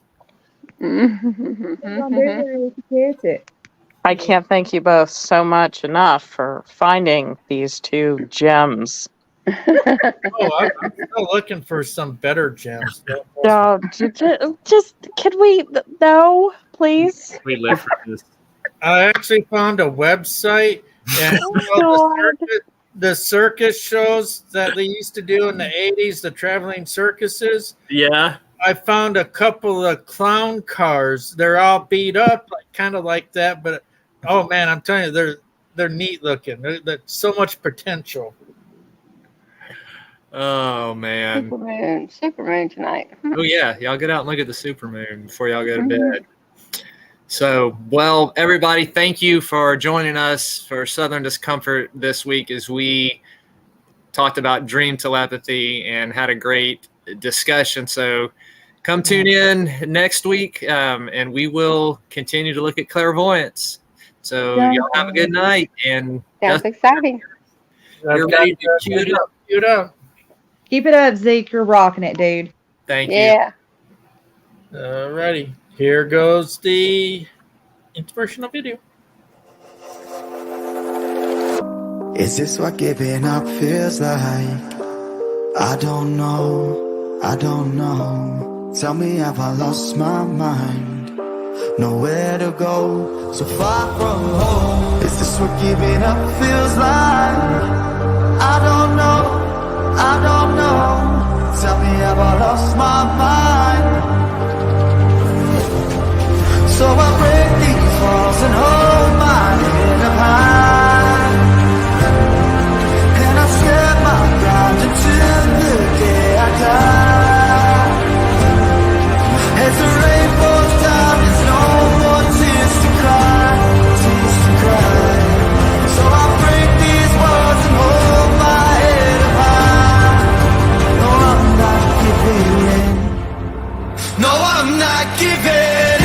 I can't thank you both so much enough for finding these two gems. Oh, I'm still looking for some better gems. No, just can we? No, please. We live for this. I actually found a website, and the circus shows that they used to do in the 80s, the traveling circuses. Yeah. I found a couple of clown cars. They're all beat up, kind of like that. But oh man, I'm telling you, they're neat looking. There's so much potential. Oh man. Supermoon tonight. Oh yeah, y'all get out and look at the supermoon before y'all go to bed. So, well, everybody, thank you for joining us for Southern Discomfort this week as we talked about dream telepathy and had a great discussion. So come tune in next week, and we will continue to look at clairvoyance. So y'all have a good night. And Sounds exciting. You're ready to cue it up. Keep it up, Zeke. You're rocking it, dude. Thank you. Yeah. Alrighty, here goes the inspirational video. Is this what giving up feels like? I don't know, I don't know. Tell me, have I lost my mind? Nowhere to go, so far from home. Is this what giving up feels like? I don't know, I don't know. Tell me, have I lost my mind? So I break these walls and hold my head up high, and I set my ground until the day I die. As the rain falls down, there's no more tears to cry, tears to cry. So I break these walls and hold my head up high. No, I'm not giving in. No, I'm not giving.